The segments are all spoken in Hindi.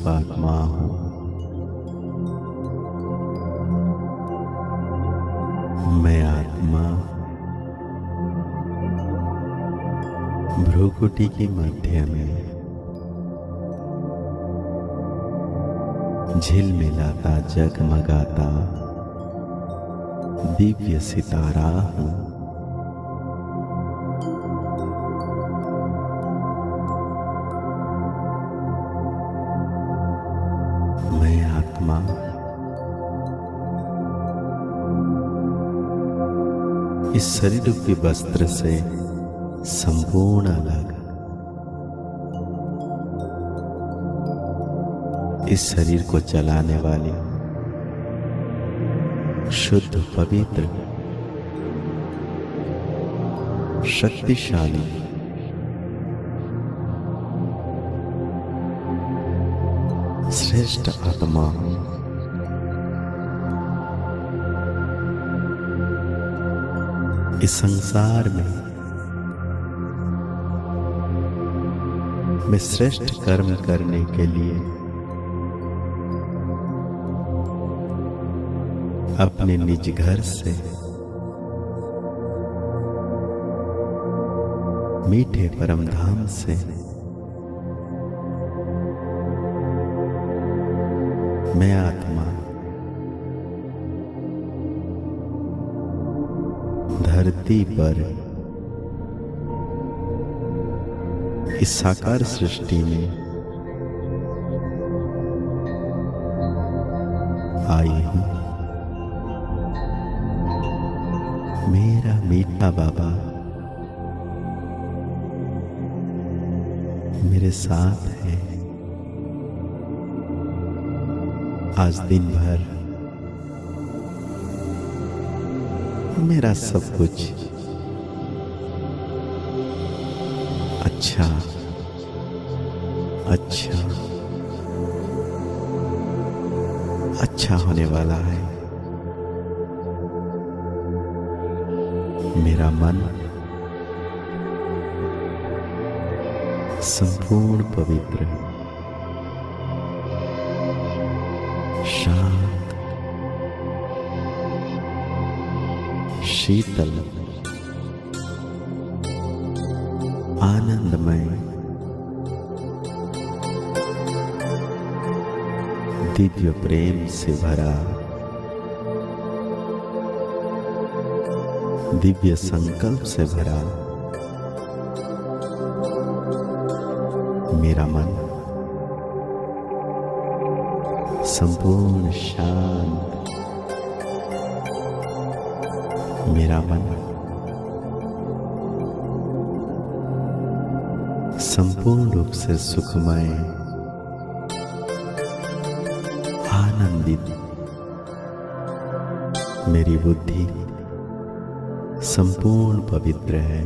स्वरूप आत्मा हूँ। मैं आत्मा भ्रूकुटी के मध्य में झिलमिलाता जगमगाता दिव्य सितारा हूँ। मैं आत्मा इस शरीर के वस्त्र से संपूर्ण अलग, इस शरीर को चलाने वाली शुद्ध पवित्र शक्तिशाली श्रेष्ठ आत्मा हूँ। इस संसार में मैं श्रेष्ठ कर्म करने के लिए अपने निज घर से मीठे परम धाम से मैं आत्मा धरती पर इस साकार सृष्टि में आई हूँ। मेरा मीठा बाबा मेरे साथ है। आज दिन भर मेरा सब कुछ अच्छा अच्छा अच्छा होने वाला है। मेरा मन संपूर्ण पवित्र, शांत, शीतल, आनंदमय, दिव्य प्रेम से भरा, दिव्य संकल्प से भरा मेरा मन संपूर्ण शांत, मेरा मन संपूर्ण रूप से सुखमय, आनंदित, मेरी बुद्धि संपूर्ण पवित्र है,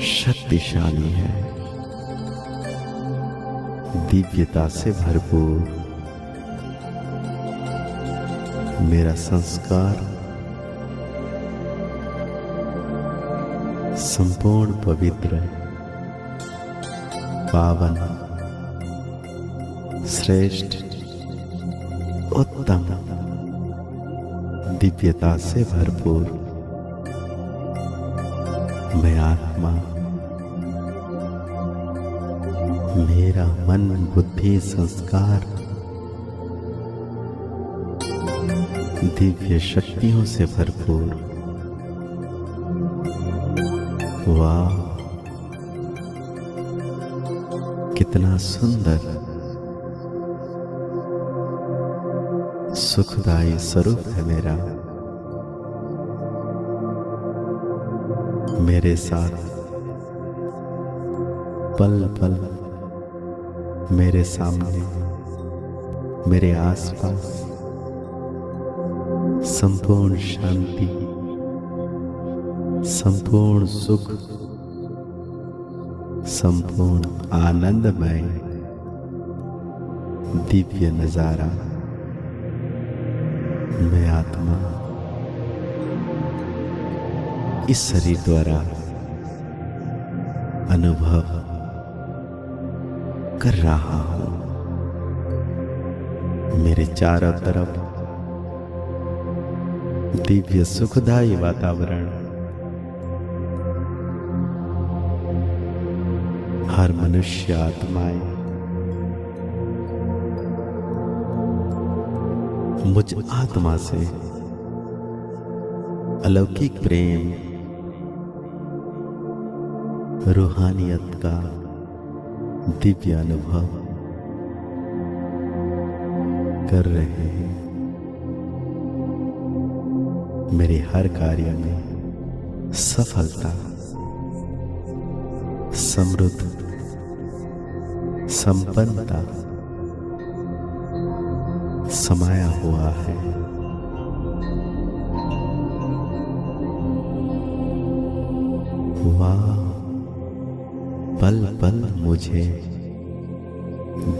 शक्तिशाली है, दिव्यता से भरपूर। मेरा संस्कार संपूर्ण पवित्र, पावन, श्रेष्ठ, उत्तम, दिव्यता से भरपूर। मैं आत्मा, मेरा मन, बुद्धि, संस्कार दिव्य शक्तियों से भरपूर। वाह, कितना सुंदर सुखदायी स्वरूप है मेरा। मेरे साथ पल पल मेरे सामने, मेरे आसपास संपूर्ण शांति, संपूर्ण सुख, संपूर्ण आनंदमय दिव्य नजारा। मैं आत्मा इस शरीर द्वारा अनुभव कर रहा हूं। मेरे चारों तरफ दिव्य सुखदायी वातावरण, हर मनुष्य आत्माएं मुझ आत्मा से अलौकिक प्रेम, रूहानियत का दिव्य अनुभव कर रहे हैं। मेरे हर कार्य में सफलता, समृद्ध, संपन्नता समाया हुआ है। वाह, पल पल मुझे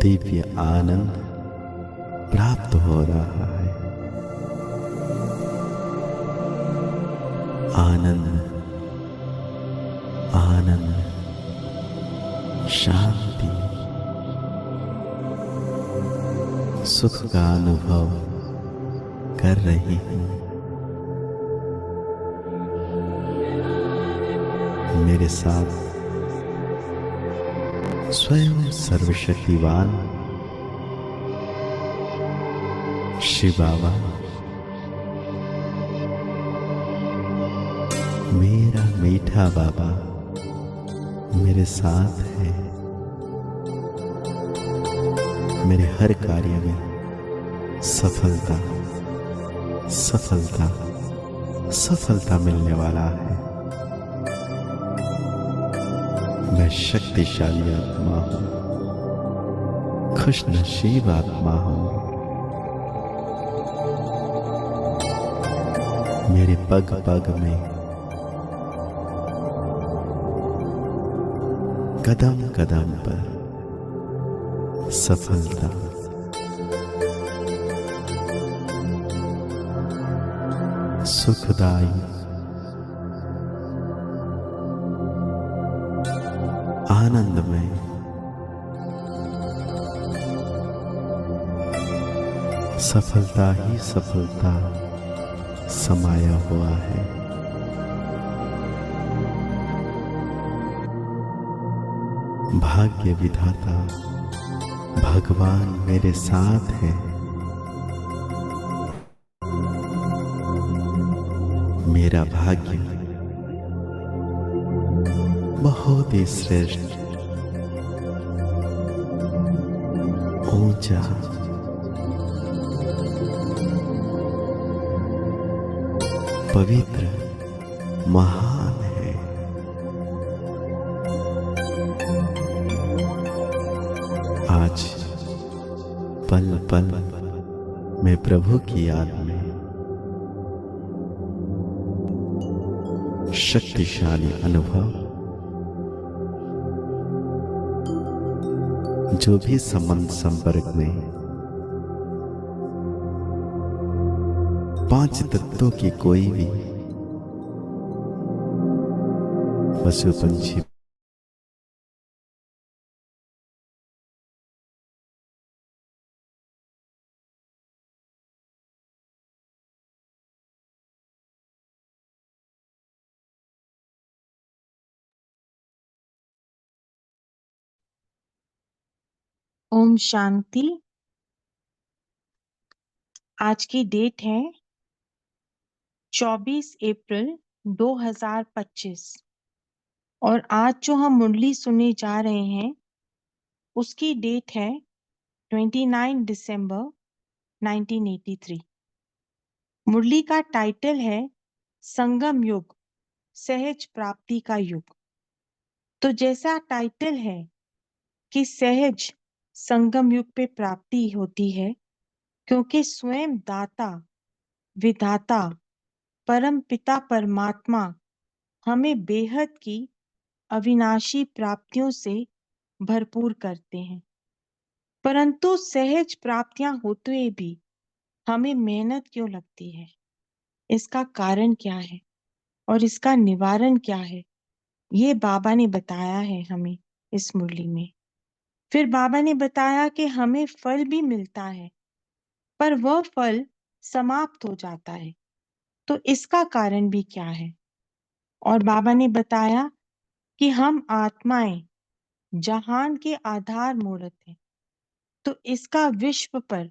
दिव्य आनंद प्राप्त हो रहा है। आनंद, आनंद, शांति, सुख का अनुभव कर रही हूँ। मेरे साथ स्वयं सर्वशक्तिवान शिव बाबा, मेरा मीठा बाबा मेरे साथ है। मेरे हर कार्य में सफलता, सफलता, सफलता मिलने वाला है। मैं शक्तिशाली आत्मा हूँ, खुशनसीब आत्मा हूँ। मेरे पग पग में, कदम कदम पर सफलता, सुखदाई, आनंदमय, सफलता ही सफलता समाया हुआ है। भाग्य विधाता भगवान मेरे साथ है। मेरा भाग्य बहुत ही श्रेष्ठ, ऊंचा, पवित्र, महान है। आज पल पल मैं प्रभु की याद में शक्तिशाली अनुभव, जो भी संबंध संपर्क में पांच तत्वों की कोई भी पशु पंछी ओम शांति। आज की डेट है 24 अप्रैल 2025 और आज जो हम मुरली सुनने जा रहे हैं उसकी डेट है 29 दिसंबर 1983। मुरली का टाइटल है संगम युग, सहज प्राप्ति का युग। तो जैसा टाइटल है कि सहज संगम युग पे प्राप्ति होती है, क्योंकि स्वयं दाता विधाता परम पिता परमात्मा हमें बेहद की अविनाशी प्राप्तियों से भरपूर करते हैं। परंतु सहज प्राप्तियां होते हुए भी हमें मेहनत क्यों लगती है? इसका कारण क्या है और इसका निवारण क्या है? ये बाबा ने बताया है हमें इस मुरली में। फिर बाबा ने बताया कि हमें फल भी मिलता है, पर वह फल समाप्त हो जाता है। तो इसका कारण भी क्या है? और बाबा ने बताया कि हम आत्माएं जहान के आधार मूर्त हैं। तो इसका विश्व पर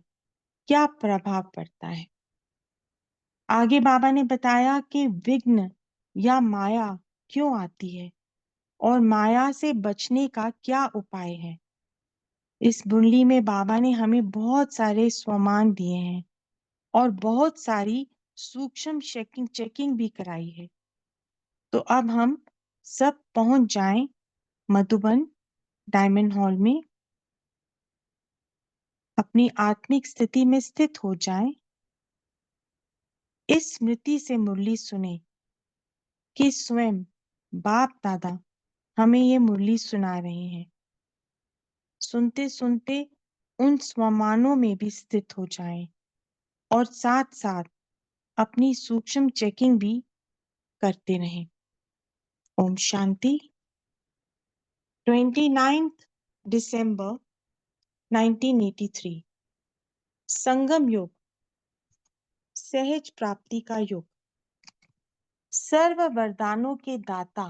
क्या प्रभाव पड़ता है? आगे बाबा ने बताया कि विघ्न या माया क्यों आती है और माया से बचने का क्या उपाय है। इस बुनली में बाबा ने हमें बहुत सारे स्वमान दिए हैं और बहुत सारी सूक्ष्म चेकिंग भी कराई है। तो अब हम सब पहुंच जाएं मधुबन डायमंड हॉल में, अपनी आत्मिक स्थिति में स्थित हो जाएं। इस स्मृति से मुरली सुने कि स्वयं बाप दादा हमें ये मुरली सुना रहे हैं। सुनते सुनते उन स्वमानों में भी स्थित हो जाएं और साथ साथ अपनी सूक्ष्म चेकिंग भी करते रहें। ओम शांति। 29 दिसंबर 1983, संगम युग, सहज प्राप्ति का युग। सर्व वरदानों के दाता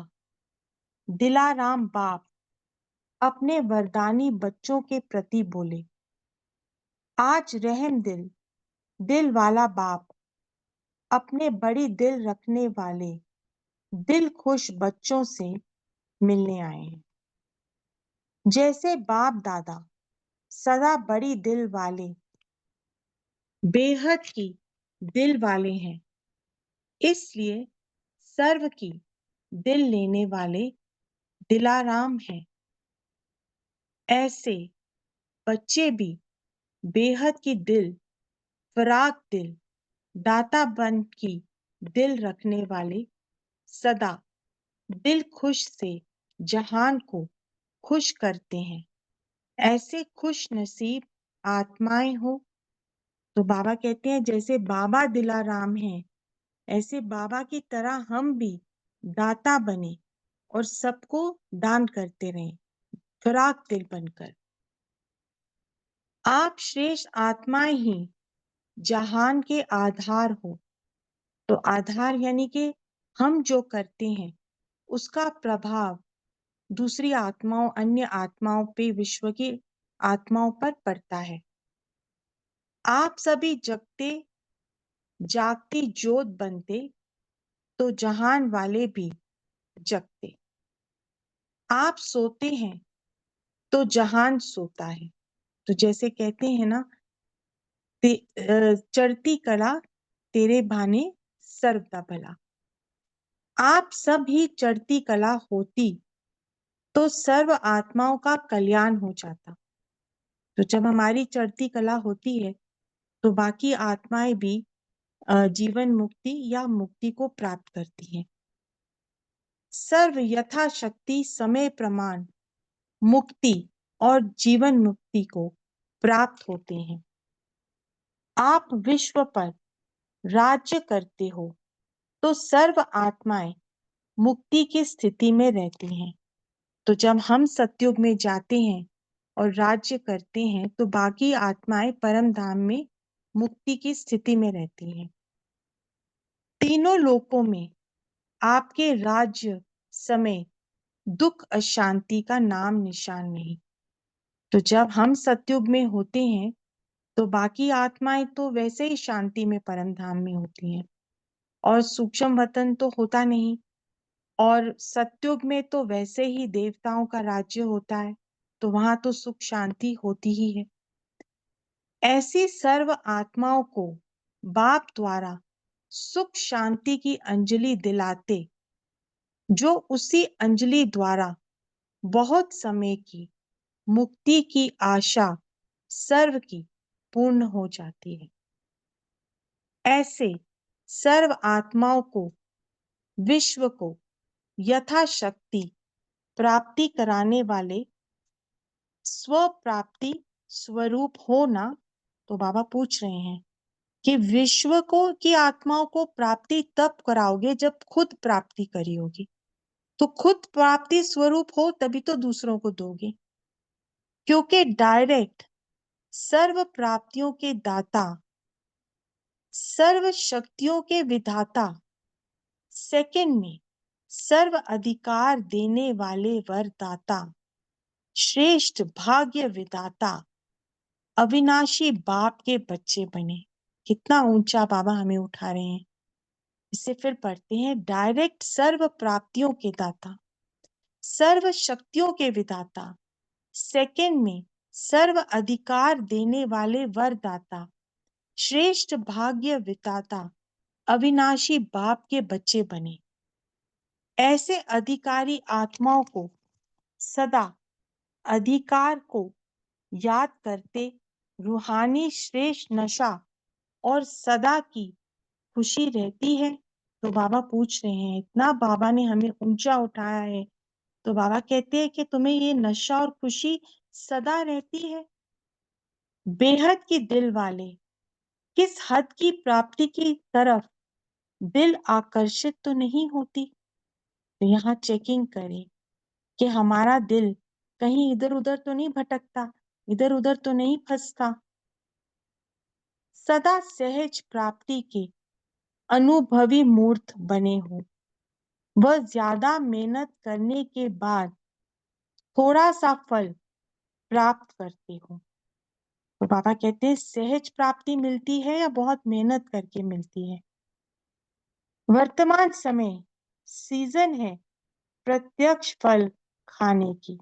दिलाराम बाप अपने वरदानी बच्चों के प्रति बोले, आज रहम दिल दिल वाला बाप अपने बड़ी दिल रखने वाले दिल खुश बच्चों से मिलने आए हैं। जैसे बाप दादा सदा बड़ी दिल वाले बेहद की दिल वाले हैं, इसलिए सर्व की दिल लेने वाले दिलाराम हैं। ऐसे बच्चे भी बेहद की दिल, फराक दिल, दाता बन की दिल रखने वाले सदा दिल खुश से जहान को खुश करते हैं। ऐसे खुश नसीब आत्माएं हो। तो बाबा कहते हैं जैसे बाबा दिलाराम हैं, ऐसे बाबा की तरह हम भी दाता बने और सबको दान करते रहें, फराक दिल बनकर। आप श्रेष्ठ आत्माएं ही जहान के आधार हो। तो आधार यानी कि हम जो करते हैं उसका प्रभाव दूसरी आत्माओं, अन्य आत्माओं पे, विश्व की आत्माओं पर पड़ता है। आप सभी जगते जागती ज्योत बनते तो जहान वाले भी जगते। आप सोते हैं तो जहान सोता है। तो जैसे कहते हैं ना, चढ़ती कला तेरे भाने सर्वदा भला। आप सब ही चढ़ती कला होती तो सर्व आत्माओं का कल्याण हो जाता। तो जब हमारी चढ़ती कला होती है तो बाकी आत्माएं भी जीवन मुक्ति या मुक्ति को प्राप्त करती हैं। सर्व यथाशक्ति समय प्रमाण मुक्ति और जीवन मुक्ति को प्राप्त होते हैं। आप विश्व पर राज्य करते हो तो सर्व आत्माएं मुक्ति की स्थिति में रहती हैं। तो जब हम सतयुग में जाते हैं और राज्य करते हैं तो बाकी आत्माएं परम धाम में मुक्ति की स्थिति में रहती हैं। तीनों लोकों में आपके राज्य समय दुख अशांति का नाम निशान नहीं। तो जब हम सतयुग में होते हैं तो बाकी आत्माएं तो वैसे ही शांति में परम धाम में होती हैं और सूक्ष्म वतन तो होता नहीं, और सतयुग में तो वैसे ही देवताओं का राज्य होता है, तो वहां तो सुख शांति होती ही है। ऐसी सर्व आत्माओं को बाप द्वारा सुख शांति की अंजलि दिलाते, जो उसी अंजलि द्वारा बहुत समय की मुक्ति की आशा सर्व की पूर्ण हो जाती है। ऐसे सर्व आत्माओं को विश्व को यथाशक्ति प्राप्ति कराने वाले स्व प्राप्ति स्वरूप हो ना। तो बाबा पूछ रहे हैं कि विश्व को की आत्माओं को प्राप्ति तब कराओगे जब खुद प्राप्ति करी होगी। तो खुद प्राप्ति स्वरूप हो तभी तो दूसरों को दोगे, क्योंकि डायरेक्ट सर्व प्राप्तियों के दाता सर्व शक्तियों के विधाता, सेकंड में सर्व अधिकार देने वाले वरदाता, श्रेष्ठ भाग्य विधाता, अविनाशी बाप के बच्चे बने। कितना ऊंचा बाबा हमें उठा रहे हैं। इसे फिर पढ़ते हैं। डायरेक्ट सर्व प्राप्तियों के दाता, सर्व शक्तियों के विधाता, सेकंड में सर्व अधिकार देने वाले वरदाता, श्रेष्ठ भाग्य विधाता, अविनाशी बाप के बच्चे बने। ऐसे अधिकारी आत्माओं को सदा अधिकार को याद करते रूहानी श्रेष्ठ नशा और सदा की खुशी रहती है। तो बाबा पूछ रहे हैं, इतना बाबा ने हमें ऊंचा उठाया है, तो बाबा कहते हैं कि तुम्हें ये नशा और खुशी सदा रहती है। बेहद की दिल वाले किस हद की प्राप्ति की तरफ दिल आकर्षित तो नहीं होती। तो यहाँ चेकिंग करें कि हमारा दिल कहीं इधर उधर तो नहीं भटकता, इधर उधर तो नहीं फंसता। सदा सहज प्राप्ति के अनुभवी मूर्त बने हो, वह ज्यादा मेहनत करने के बाद थोड़ा सा फल प्राप्त करते हो। तो बाबा कहते हैं सहज प्राप्ति मिलती है या बहुत मेहनत करके मिलती है। वर्तमान समय सीजन है प्रत्यक्ष फल खाने की।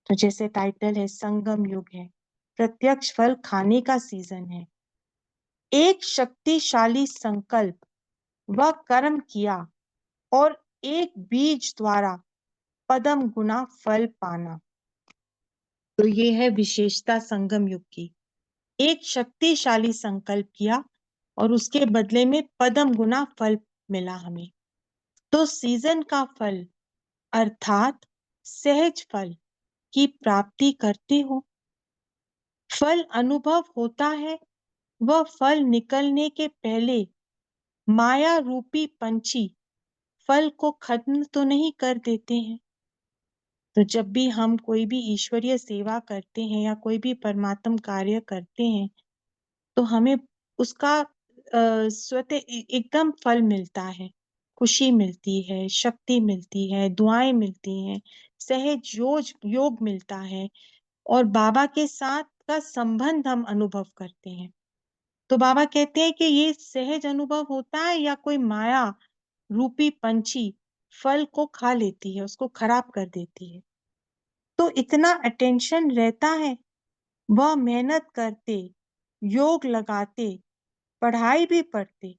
तो जैसे टाइटल है संगम युग है, प्रत्यक्ष फल खाने का सीजन है। एक शक्तिशाली संकल्प व कर्म किया और एक बीज द्वारा पदम गुना फल पाना। तो ये है विशेषता संगम युग की। एक शक्तिशाली संकल्प किया और उसके बदले में पदम गुना फल मिला हमें। तो सीजन का फल अर्थात सहज फल की प्राप्ति करते हो। फल अनुभव होता है, वह फल निकलने के पहले माया रूपी पंछी फल को खत्म तो नहीं कर देते हैं। तो जब भी हम कोई भी ईश्वरीय सेवा करते हैं या कोई भी परमात्म कार्य करते हैं, तो हमें उसका स्वतः एकदम फल मिलता है, खुशी मिलती है, शक्ति मिलती है, दुआएं मिलती हैं, सहज योग मिलता है और बाबा के साथ का संबंध हम अनुभव करते हैं। तो बाबा कहते हैं कि ये सहज अनुभव होता है या कोई माया रूपी पंछी फल को खा लेती है, उसको खराब कर देती है। तो इतना अटेंशन रहता है, वह मेहनत करते, योग लगाते, पढ़ाई भी पढ़ते,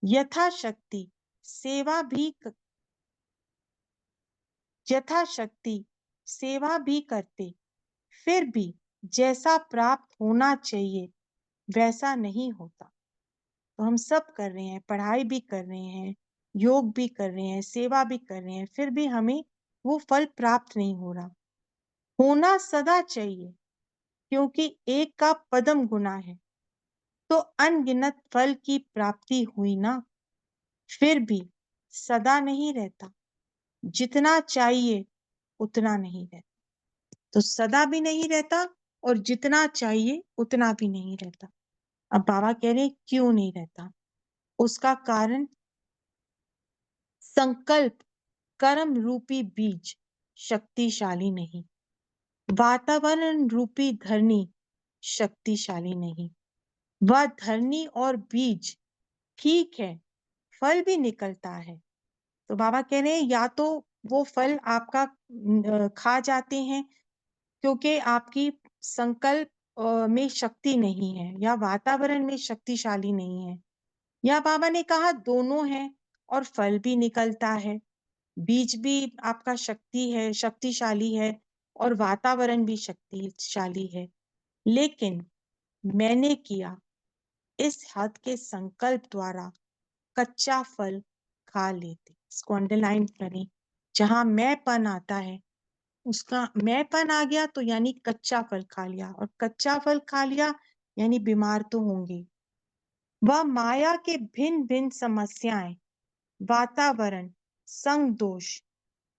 यथाशक्ति सेवा भी यथाशक्ति सेवा भी करते, फिर भी जैसा प्राप्त होना चाहिए वैसा नहीं होता। तो हम सब कर रहे हैं, पढ़ाई भी कर रहे हैं, योग भी कर रहे हैं, सेवा भी कर रहे हैं, फिर भी हमें वो फल प्राप्त नहीं हो रहा। होना सदा चाहिए, क्योंकि एक का पदम गुना है, तो अनगिनत फल की प्राप्ति हुई ना। फिर भी सदा नहीं रहता, जितना चाहिए उतना नहीं रहता। तो सदा भी नहीं रहता और जितना चाहिए उतना भी नहीं रहता। अब बाबा कह रहे क्यों नहीं रहता। उसका कारण संकल्प कर्म रूपी बीज शक्तिशाली नहीं, वातावरण रूपी धरनी शक्तिशाली नहीं। वह धरनी और बीज ठीक है, फल भी निकलता है। तो बाबा कह रहे हैं या तो वो फल आपका खा जाते हैं क्योंकि आपकी संकल्प में शक्ति नहीं है या वातावरण में शक्तिशाली नहीं है, या बाबा ने कहा दोनों है और फल भी निकलता है, बीज भी आपका शक्तिशाली है और वातावरण भी शक्तिशाली है। लेकिन मैंने किया इस हद के संकल्प द्वारा कच्चा फल खा लेते। इसको अंडरलाइन करें, जहां मैंपन आता है उसका मैंपन आ गया तो यानी कच्चा फल खा लिया, और कच्चा फल खा लिया यानी बीमार तो होंगे। वह माया के भिन्न भिन्न समस्याएं, वातावरण, संग दोष,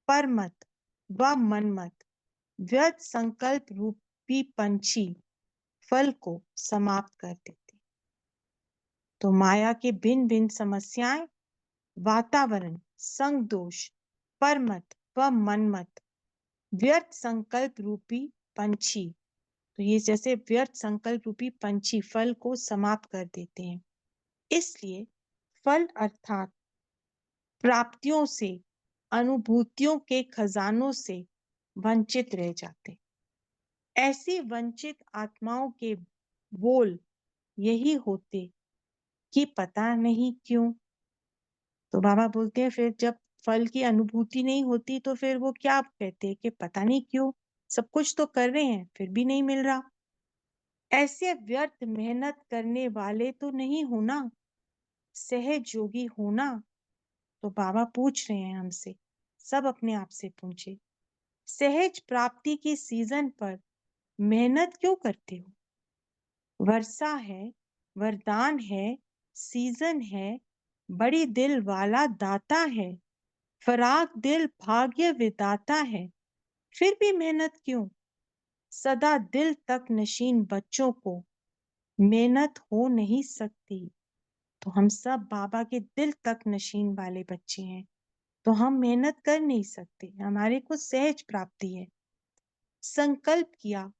परमत व मनमत, व्यर्थ संकल्प रूपी पंछी फल को समाप्त कर देते। तो माया के भिन्न भिन्न समस्याएं, वातावरण, संग दोष, परमत व मनमत, व्यर्थ संकल्प रूपी पंछी। तो ये जैसे व्यर्थ संकल्प रूपी पंछी फल को समाप्त कर देते हैं। इसलिए फल अर्थात प्राप्तियों से, अनुभूतियों के खजानों से वंचित रह जाते। ऐसी वंचित आत्माओं के बोल यही होते कि पता नहीं क्यों। तो बाबा बोलते हैं फिर जब फल की अनुभूति नहीं होती तो फिर वो क्या कहते हैं कि पता नहीं क्यों, सब कुछ तो कर रहे हैं फिर भी नहीं मिल रहा। ऐसे व्यर्थ मेहनत करने वाले तो नहीं होना, सहज योगी होना। तो बाबा पूछ रहे हैं हमसे, सब अपने आप से पूछे, सहज प्राप्ति की सीजन पर मेहनत क्यों करते हो? वर्षा है, वरदान है, सीजन है, बड़ी दिल वाला दाता है, फराक दिल भाग्य विदाता है, फिर भी मेहनत क्यों? सदा दिल तक नशीन बच्चों को मेहनत हो नहीं सकती। तो हम सब बाबा के दिल तक नशीन वाले बच्चे हैं, तो हम मेहनत कर नहीं सकते, हमारे को सहज प्राप्ति है। संकल्प किया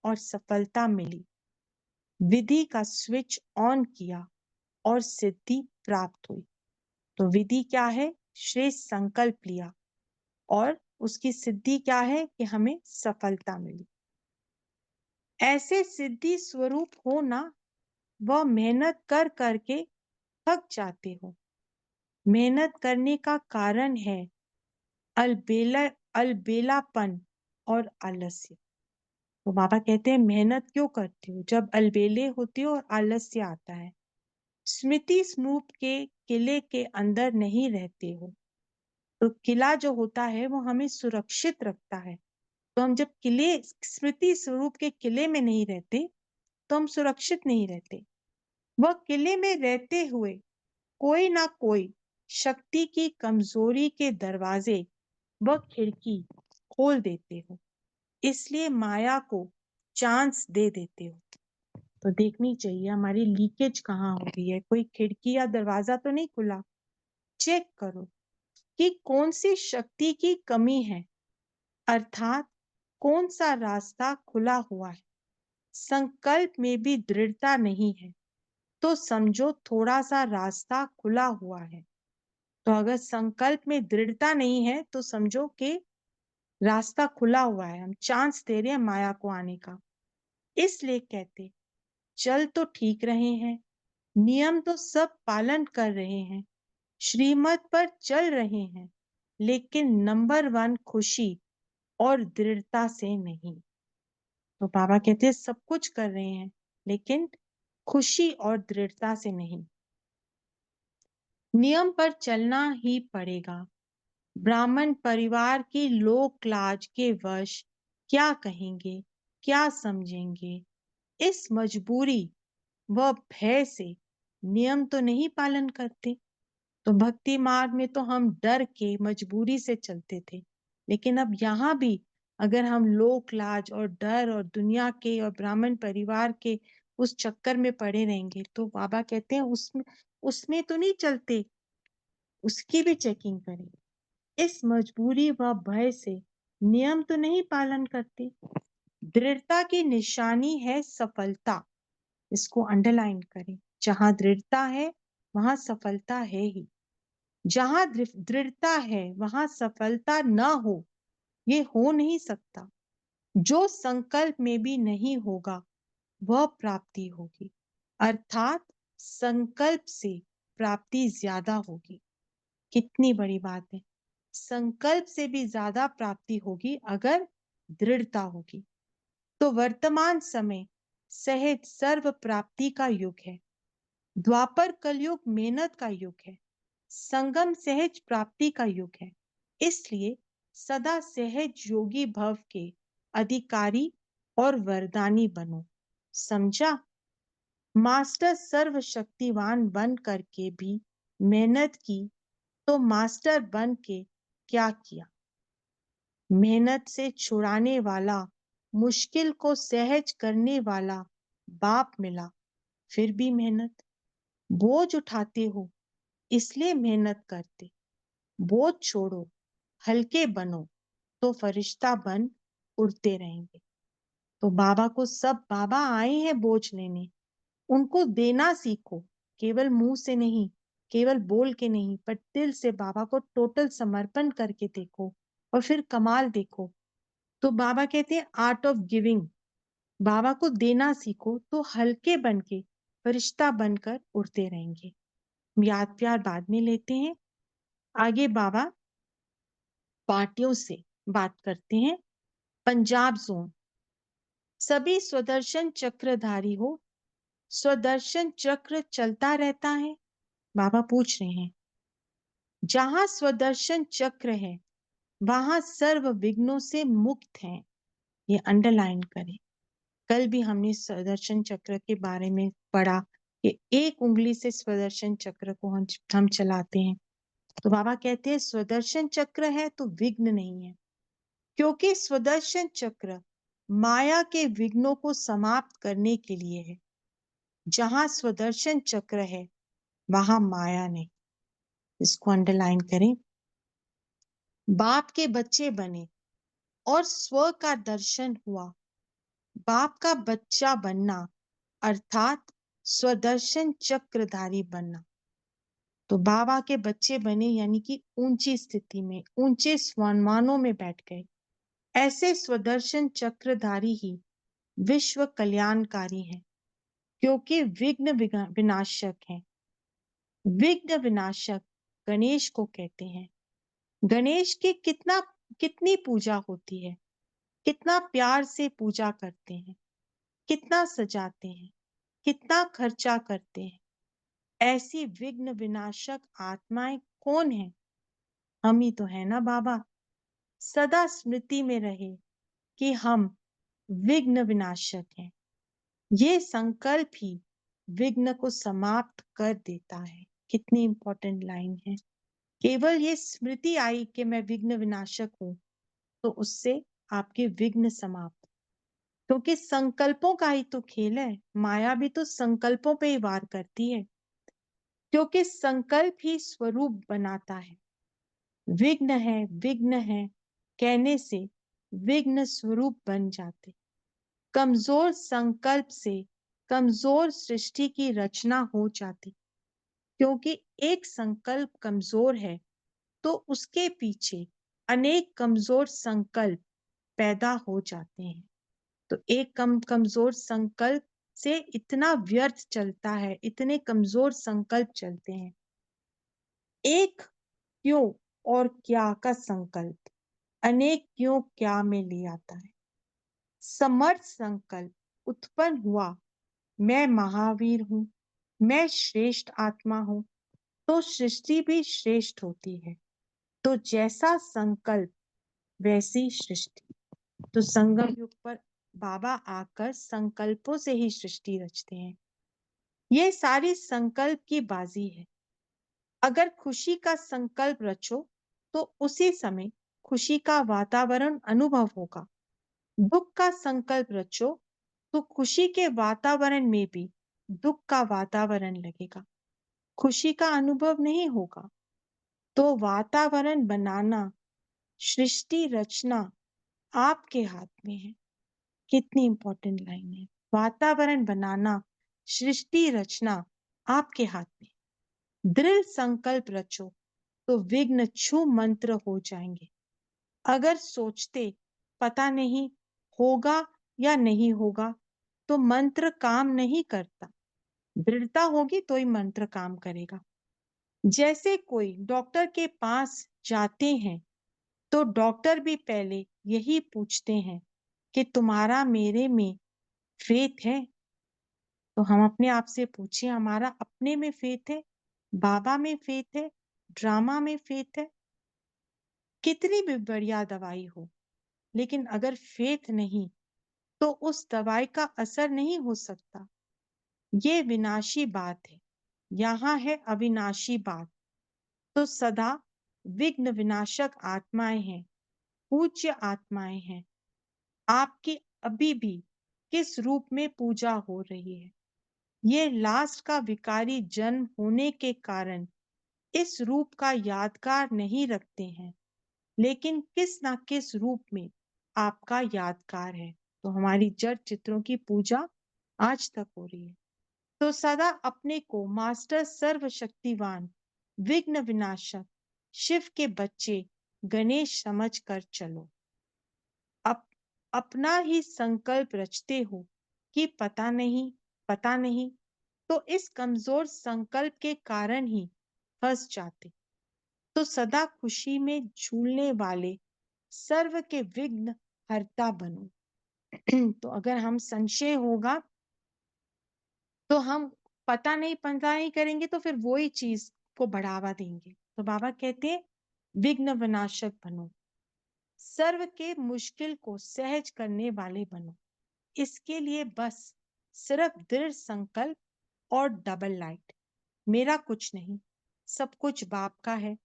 और सफलता मिली, विधि का स्विच ऑन किया और सिद्धि प्राप्त हुई। तो विधि क्या है? श्रेष्ठ संकल्प लिया और उसकी सिद्धि क्या है कि हमें सफलता मिली। ऐसे सिद्धि स्वरूप हो ना, वह मेहनत कर करके थक जाते हो। मेहनत करने का कारण है अलबेलापन और आलस्य। तो बाबा कहते हैं मेहनत क्यों करते हो? जब अलबेले होते हो और आलस्य आता है। स्मृति स्नूप के किले के अंदर नहीं रहते हो। तो किला जो होता है वो हमें सुरक्षित रखता है। तो हम जब किले, स्मृति स्वरूप के किले में नहीं रहते तो हम सुरक्षित नहीं रहते। वह किले में रहते हुए कोई ना कोई शक्ति की कमजोरी के दरवाजे व खिड़की खोल देते हो, इसलिए माया को चांस दे देते हो। तो देखनी चाहिए हमारी लीकेज कहाँ हो रही है, कोई खिड़की या दरवाजा तो नहीं खुला। चेक करो कि कौन सी शक्ति की कमी है, अर्थात कौन सा रास्ता खुला हुआ है। संकल्प में भी दृढ़ता नहीं है तो समझो थोड़ा सा रास्ता खुला हुआ है। तो अगर संकल्प में दृढ़ता नहीं है तो समझो कि रास्ता खुला हुआ है, हम चांस दे रहे हैं माया को आने का। इसलिए कहते चल तो ठीक रहे हैं, नियम तो सब पालन कर रहे हैं, श्रीमत पर चल रहे हैं, लेकिन नंबर वन खुशी और दृढ़ता से नहीं। तो बाबा कहते हैं सब कुछ कर रहे हैं लेकिन खुशी और दृढ़ता से नहीं। नियम पर चलना ही पड़ेगा। ब्राह्मण परिवार की लोक लाज के वश क्या कहेंगे, क्या समझेंगे, इस मजबूरी व भय से नियम तो नहीं पालन करते। तो भक्ति मार्ग में तो हम डर के मजबूरी से चलते थे, लेकिन अब यहाँ भी अगर हम लोक लाज और डर और दुनिया के और ब्राह्मण परिवार के उस चक्कर में पड़े रहेंगे तो बाबा कहते हैं उसमें उसमें तो नहीं चलते, उसकी भी चेकिंग करें। इस मजबूरी व भय से नियम तो नहीं पालन करते। दृढ़ता की निशानी है सफलता, इसको अंडरलाइन करें। जहां दृढ़ता है वहां सफलता है ही। जहां दृढ़ता है वहां सफलता न हो, ये हो नहीं सकता। जो संकल्प में भी नहीं होगा वह प्राप्ति होगी, अर्थात संकल्प से प्राप्ति ज्यादा होगी। कितनी बड़ी बात है, संकल्प से भी ज्यादा प्राप्ति होगी अगर दृढ़ता होगी। तो वर्तमान समय सहज सर्व प्राप्ति का युग है। द्वापर कलयुग मेहनत का युग है, संगम सहज प्राप्ति का युग है। इसलिए सदा सहज योगी भव के अधिकारी और वरदानी बनो। समझा? मास्टर सर्वशक्तिवान बन करके भी मेहनत की तो मास्टर बन के क्या किया? मेहनत से छुड़ाने वाला, मुश्किल को सहज करने वाला बाप मिला, फिर भी मेहनत। बोझ उठाते हो इसलिए मेहनत करते, बोझ छोड़ो, हल्के बनो, तो फरिश्ता बन उड़ते रहेंगे। तो बाबा आए हैं बोझ लेने, उनको देना सीखो, केवल मुंह से नहीं, केवल बोल के नहीं, पर दिल से बाबा को टोटल समर्पण करके देखो और फिर कमाल देखो। तो बाबा कहते हैं आर्ट ऑफ गिविंग, बाबा को देना सीखो तो हल्के बन के फरिश्ता बनकर उड़ते रहेंगे। याद प्यार बाद में लेते हैं। आगे बाबा पार्टियों से बात करते हैं। पंजाब जोन, सभी स्वदर्शन चक्रधारी हो, स्वदर्शन चक्र चलता रहता है। बाबा पूछ रहे हैं, जहां स्वदर्शन चक्र है वहां सर्व विघ्नों से मुक्त हैं। ये अंडरलाइन करें। कल भी हमने स्वदर्शन चक्र के बारे में पढ़ा कि एक उंगली से स्वदर्शन चक्र को हम चलाते हैं। तो बाबा कहते हैं स्वदर्शन चक्र है तो विघ्न नहीं है, क्योंकि स्वदर्शन चक्र माया के विघ्नों को समाप्त करने के लिए है। जहां स्वदर्शन चक्र है वहां माया नहीं। इसको अंडरलाइन करें। बाप के बच्चे बने और स्व का दर्शन हुआ। बाप का बच्चा बनना अर्थात स्वदर्शन चक्रधारी बनना। तो बाबा के बच्चे बने यानी कि ऊंची स्थिति में, ऊंचे सम्मानों में बैठ गए। ऐसे स्वदर्शन चक्रधारी ही विश्व कल्याणकारी हैं, क्योंकि विघ्न विनाशक हैं। विघ्न विनाशक गणेश को कहते हैं। गणेश की कितनी पूजा होती है, कितना प्यार से पूजा करते हैं, कितना सजाते हैं, कितना खर्चा करते हैं। ऐसी विघ्न विनाशक आत्माएं कौन है? हम ही तो है ना बाबा। सदा स्मृति में रहे कि हम विघ्न विनाशक हैं। ये संकल्प ही विघ्न को समाप्त कर देता है। कितनी इंपॉर्टेंट लाइन है। केवल ये स्मृति आई कि मैं विघ्न विनाशक हूं तो उससे आपके विघ्न समाप्त। क्योंकि संकल्पों का ही तो खेल है, माया भी तो संकल्पों पे ही वार करती है, क्योंकि संकल्प ही स्वरूप बनाता है। विघ्न है कहने से विघ्न स्वरूप बन जाते। कमजोर संकल्प से कमजोर सृष्टि की रचना हो जाती, क्योंकि एक संकल्प कमजोर है तो उसके पीछे अनेक कमजोर संकल्प पैदा हो जाते हैं। तो एक कमजोर संकल्प से इतना व्यर्थ चलता है, इतने कमजोर संकल्प चलते हैं। एक क्यों और क्या का संकल्प अनेक क्यों क्या में ले आता है। समर्थ संकल्प उत्पन्न हुआ, मैं महावीर हूं, मैं श्रेष्ठ आत्मा हूं, तो सृष्टि भी श्रेष्ठ होती है। तो जैसा संकल्प वैसी सृष्टि। तो संगम युग पर बाबा आकर संकल्पों से ही सृष्टि रचते हैं। ये सारी संकल्प की बाजी है। अगर खुशी का संकल्प रचो तो उसी समय खुशी का वातावरण अनुभव होगा। दुख का संकल्प रचो तो खुशी के वातावरण में भी दुख का वातावरण लगेगा, खुशी का अनुभव नहीं होगा। तो वातावरण बनाना, सृष्टि रचना आपके हाथ में है। कितनी इंपॉर्टेंट लाइन है। वातावरण बनाना, सृष्टि रचना आपके हाथ में। दृढ़ संकल्प रचो तो विघ्न छू मंत्र हो जाएंगे। अगर सोचते पता नहीं होगा या नहीं होगा तो मंत्र काम नहीं करता। दृढ़ता होगी तो ही मंत्र काम करेगा। जैसे कोई डॉक्टर के पास जाते हैं तो डॉक्टर भी पहले यही पूछते हैं कि तुम्हारा मेरे में फेथ है। तो हम अपने आप से पूछे हमारा अपने में फेथ है, बाबा में फेथ है, ड्रामा में फेथ है। कितनी भी बढ़िया दवाई हो लेकिन अगर फेथ नहीं तो उस दवाई का असर नहीं हो सकता। ये विनाशी बात है, यहाँ है अविनाशी बात। तो सदा विघ्न विनाशक आत्माएं हैं, पूज्य आत्माएं हैं। आपकी अभी भी किस रूप में पूजा हो रही है? ये लास्ट का विकारी जन्म होने के कारण इस रूप का यादगार नहीं रखते हैं, लेकिन किस न किस रूप में आपका यादगार है। तो हमारी जड़ चित्रों की पूजा आज तक हो रही है। तो सदा अपने को मास्टर सर्वशक्तिवान, विघ्न विनाशक, शिव के बच्चे गणेश समझ कर चलो। अप, अपना ही संकल्प रचते हो कि पता नहीं, तो इस कमजोर संकल्प के कारण ही फंस जाते। तो सदा खुशी में झूलने वाले सर्व के विघ्न हरता बनो। तो अगर हम संशय होगा तो हम पता नहीं करेंगे, तो फिर वही चीज को बढ़ावा देंगे। तो बाबा कहते हैं विघ्न विनाशक बनो, सर्व के मुश्किल को सहज करने वाले बनो। इसके लिए बस सिर्फ दृढ़ संकल्प और डबल लाइट। मेरा कुछ नहीं, सब कुछ बाप का है।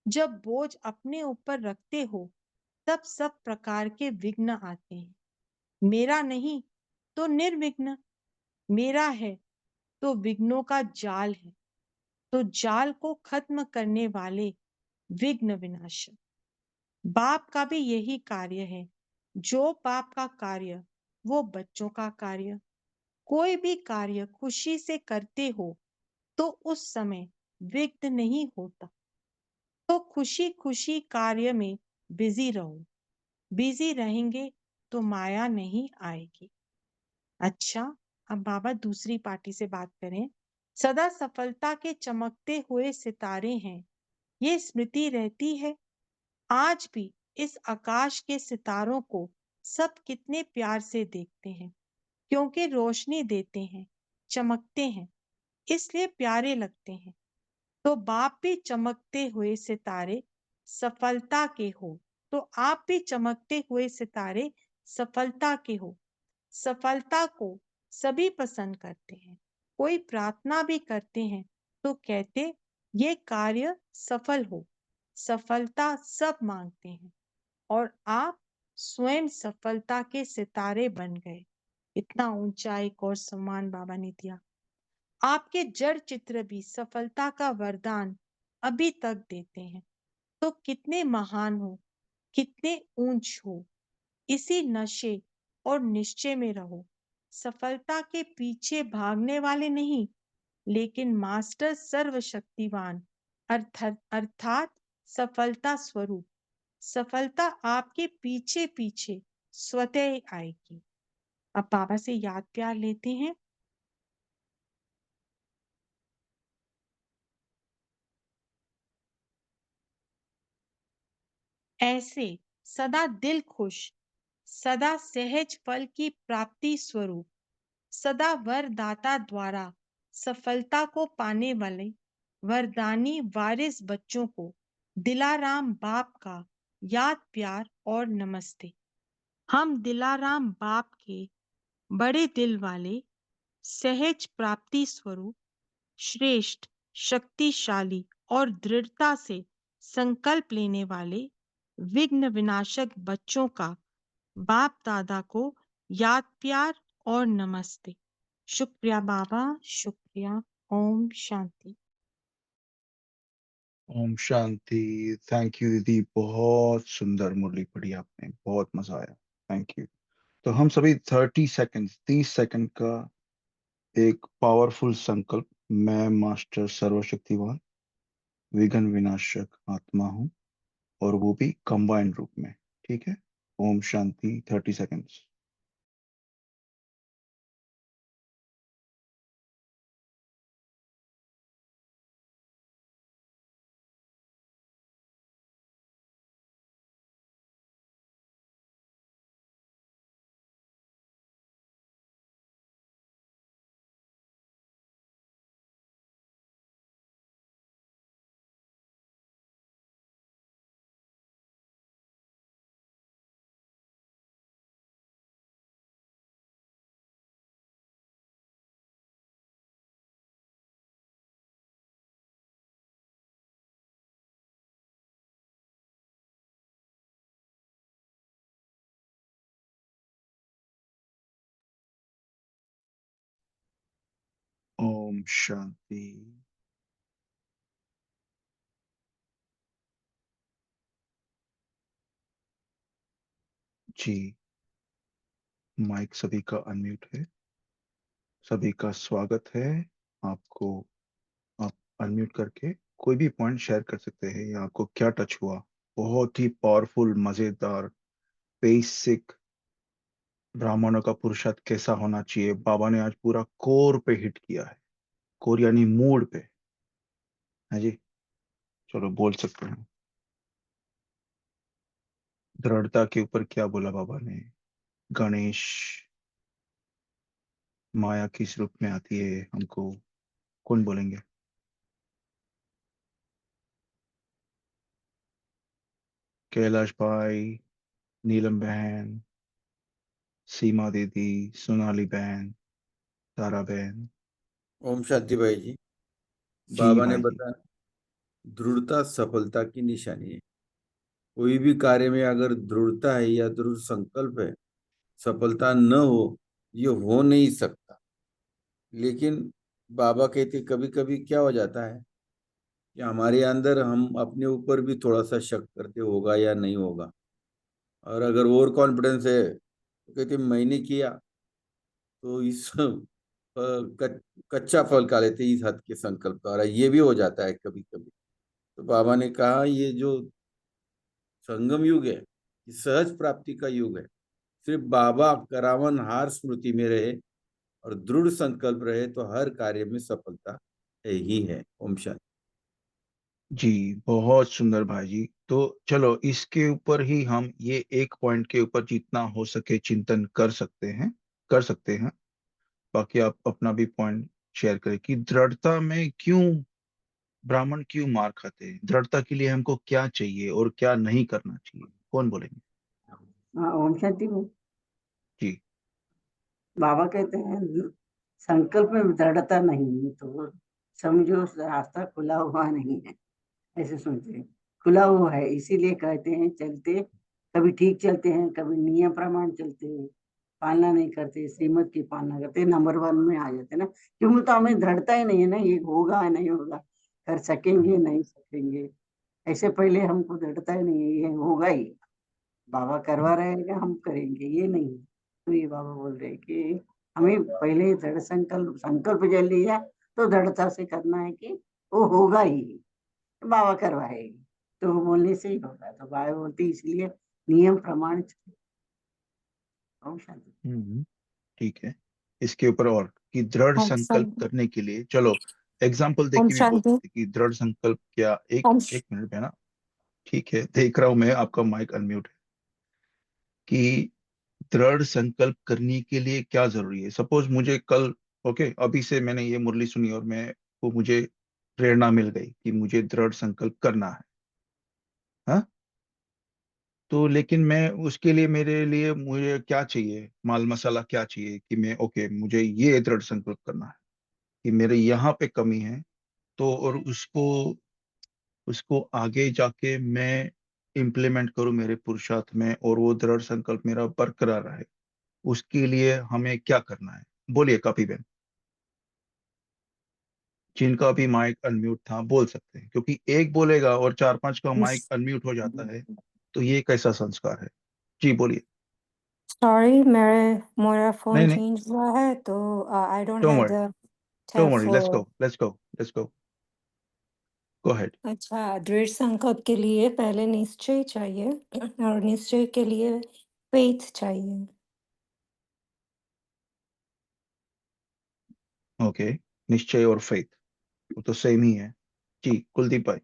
जब बोझ अपने ऊपर रखते हो तब सब प्रकार के विघ्न आते हैं। मेरा नहीं तो निर्विघ्न, मेरा है तो विघ्नों का जाल है। तो जाल को खत्म करने वाले विघ्न विनाशक। बाप का भी यही कार्य है। जो बाप का कार्य वो बच्चों का कार्य। कोई भी कार्य खुशी से करते हो तो उस समय विघ्न नहीं होता। तो खुशी खुशी कार्य में बिजी रहो। बिजी रहेंगे तो माया नहीं आएगी। अच्छा, अब बाबा दूसरी पार्टी से बात करें। सदा सफलता के चमकते हुए सितारे हैं, ये स्मृति रहती है। आज भी इस आकाश के सितारों को सब कितने प्यार से देखते हैं, क्योंकि रोशनी देते हैं, चमकते हैं, इसलिए प्यारे लगते हैं। तो बाप भी चमकते हुए सितारे सफलता के हो, तो आप भी चमकते हुए सितारे सफलता के हो। सफलता को सभी पसंद करते हैं। कोई प्रार्थना भी करते हैं तो कहते ये कार्य सफल हो। सफलता सब मांगते हैं और आप स्वयं सफलता के सितारे बन गए। इतना ऊंचा एक और सम्मान बाबा ने दिया। आपके जड़ चित्र भी सफलता का वरदान अभी तक देते हैं। तो कितने महान हो, कितने ऊंच हो, इसी नशे और निश्चय में रहो। सफलता के पीछे भागने वाले नहीं, लेकिन मास्टर सर्वशक्तिवान अर्थात सफलता स्वरूप। सफलता आपके पीछे पीछे स्वतः आएगी। अब बाबा से याद प्यार लेते हैं। ऐसे सदा दिल खुश, सदा सहज फल की प्राप्ति स्वरूप, सदा वरदाता द्वारा सफलता को पाने वाले वरदानी वारिस बच्चों को दिलाराम बाप का याद प्यार और नमस्ते। हम दिलाराम बाप के बड़े दिल वाले, सहज प्राप्ति स्वरूप, श्रेष्ठ, शक्तिशाली और दृढ़ता से संकल्प लेने वाले विघ्न विनाशक बच्चों का बाप दादा को याद प्यार और नमस्ते। शुक्रिया बाबा, शुक्रिया। ओम शांति। ओम शांति। थैंक यू दीदी, बहुत सुंदर मुरली पढ़ी आपने, बहुत मजा आया। Thank you. तो हम सभी 30 सेकंड, 30 सेकंड का एक पावरफुल संकल्प। मैं मास्टर सर्वशक्तिवान विघ्न विनाशक आत्मा हूँ, और वो भी कंबाइंड रूप में। ठीक है। ओम शांति। 30 सेकंड्स। शांति। जी, माइक सभी का अनम्यूट है। सभी का स्वागत है। आपको आप अनम्यूट करके कोई भी पॉइंट शेयर कर सकते हैं या आपको क्या टच हुआ। बहुत ही पावरफुल, मजेदार, बेसिक ब्राह्मणों का पुरुषार्थ कैसा होना चाहिए, बाबा ने आज पूरा कोर पे हिट किया है। कोर यानी मूड पे है जी। चलो बोल सकते हैं। दृढ़ता के ऊपर क्या बोला बाबा ने। गणेश माया किस रूप में आती है, हमको कौन बोलेंगे। कैलाश भाई, नीलम बहन, सीमा दीदी, सोनाली बहन, तारा बहन। ओम शांति भाई जी। जी बाबा ने भाई जी। बताया दृढ़ता सफलता की निशानी है। कोई भी कार्य में अगर दृढ़ता है या दृढ़ संकल्प है, सफलता न हो, ये हो नहीं सकता। लेकिन बाबा कहते कभी कभी क्या हो जाता है कि हमारे अंदर हम अपने ऊपर भी थोड़ा सा शक करते, होगा या नहीं होगा। और अगर ओवर कॉन्फिडेंस है तो कहते मैंने किया, तो इस कच्चा फल खा लेते इस हद के संकल्प का। और ये भी हो जाता है कभी कभी। तो बाबा ने कहा ये जो संगम युग है, ये सहज प्राप्ति का युग है। सिर्फ बाबा करावन हार स्मृति में रहे और दृढ़ संकल्प रहे तो हर कार्य में सफलता है ही है। ओम शांति। जी बहुत सुंदर भाई जी। तो चलो इसके ऊपर ही हम ये एक पॉइंट के ऊपर जितना हो सके चिंतन कर सकते हैं। बाकी आप अपना भी पॉइंट शेयर करें कि दृढ़ता में क्यों ब्राह्मण क्यों मार खाते हैं, दृढ़ता के लिए हमको क्या चाहिए और क्या नहीं करना चाहिए, कौन बोलेंगे। हाँ, ओम शांति में जी। बाबा कहते हैं संकल्प में दृढ़ता नहीं है तो समझो रास्ता खुला हुआ नहीं है। ऐसे सोचते हैं खुला हुआ है, इसीलिए कहते हैं चलते कभी ठीक चलते हैं, कभी नियम प्रमाण चलते हैं, पालना नहीं करते, श्रीमत की पालना करते, नंबर 1 में आ जाते ना। क्योंकि तो हमें दृढ़ता ही नहीं है ना, ये होगा नहीं होगा, कर सकेंगे नहीं सकेंगे। ऐसे पहले हमको दृढ़ता ही नहीं है, ये होगा ही, बाबा करवा रहेगा हम करेंगे, ये नहीं। तो ये बाबा बोल रहे कि हमें पहले दृढ़ संकल्प संकल्प जल लिया तो दृढ़ता से करना है कि वो होगा ही, बाबा करवाएगी। तो वो बोलने से ही होगा। तो बाबा बोलती इसलिए नियम प्रमाण ओम शांति। ठीक है। इसके ऊपर और कि दृढ़ ओम संकल्प शांति। करने के लिए चलो एग्जाम्पल ओम देके भी बोल शांति। सकते हैं कि दृढ़ संकल्प क्या। एक ओम एक मिनट है ना। ठीक है, देख रहा हूं मैं, आपका माइक अनम्यूट है। कि दृढ़ संकल्प करने के लिए क्या जरूरी है। सपोज मुझे कल, ओके, अभी से मैंने ये मुरली सुनी और मैं वो मुझे प्रेरणा मिल गई कि मुझे दृढ़ संकल्प करना है। हाँ। तो लेकिन मैं उसके लिए, मेरे लिए मुझे क्या चाहिए, माल मसाला क्या चाहिए कि मैं ओके मुझे ये दृढ़ संकल्प करना है कि मेरे यहाँ पे कमी है। तो और उसको उसको आगे जाके मैं इम्प्लीमेंट करूँ मेरे पुरुषार्थ में और वो दृढ़ संकल्प मेरा बरकरार रहे। उसके लिए हमें क्या करना है, बोलिए काफी बेन। जिनका भी माइक अनम्यूट था बोल सकते हैं, क्योंकि एक बोलेगा और 4-5 का माइक अनम्यूट हो जाता है तो ये कैसा संस्कार है। जी बोलिए। सॉरी, मेरे मेरा नहीं फोन नहीं, चेंज हुआ है तो I don't don't have worry, the tab don't worry, let's for. Go let's go let's go, go ahead. अच्छा, दृढ़ संकल्प के लिए पहले निश्चय चाहिए और निश्चय के लिए फेथ चाहिए। ओके, निश्चय और फेथ वो तो सेम ही है। जी कुलदीप भाई।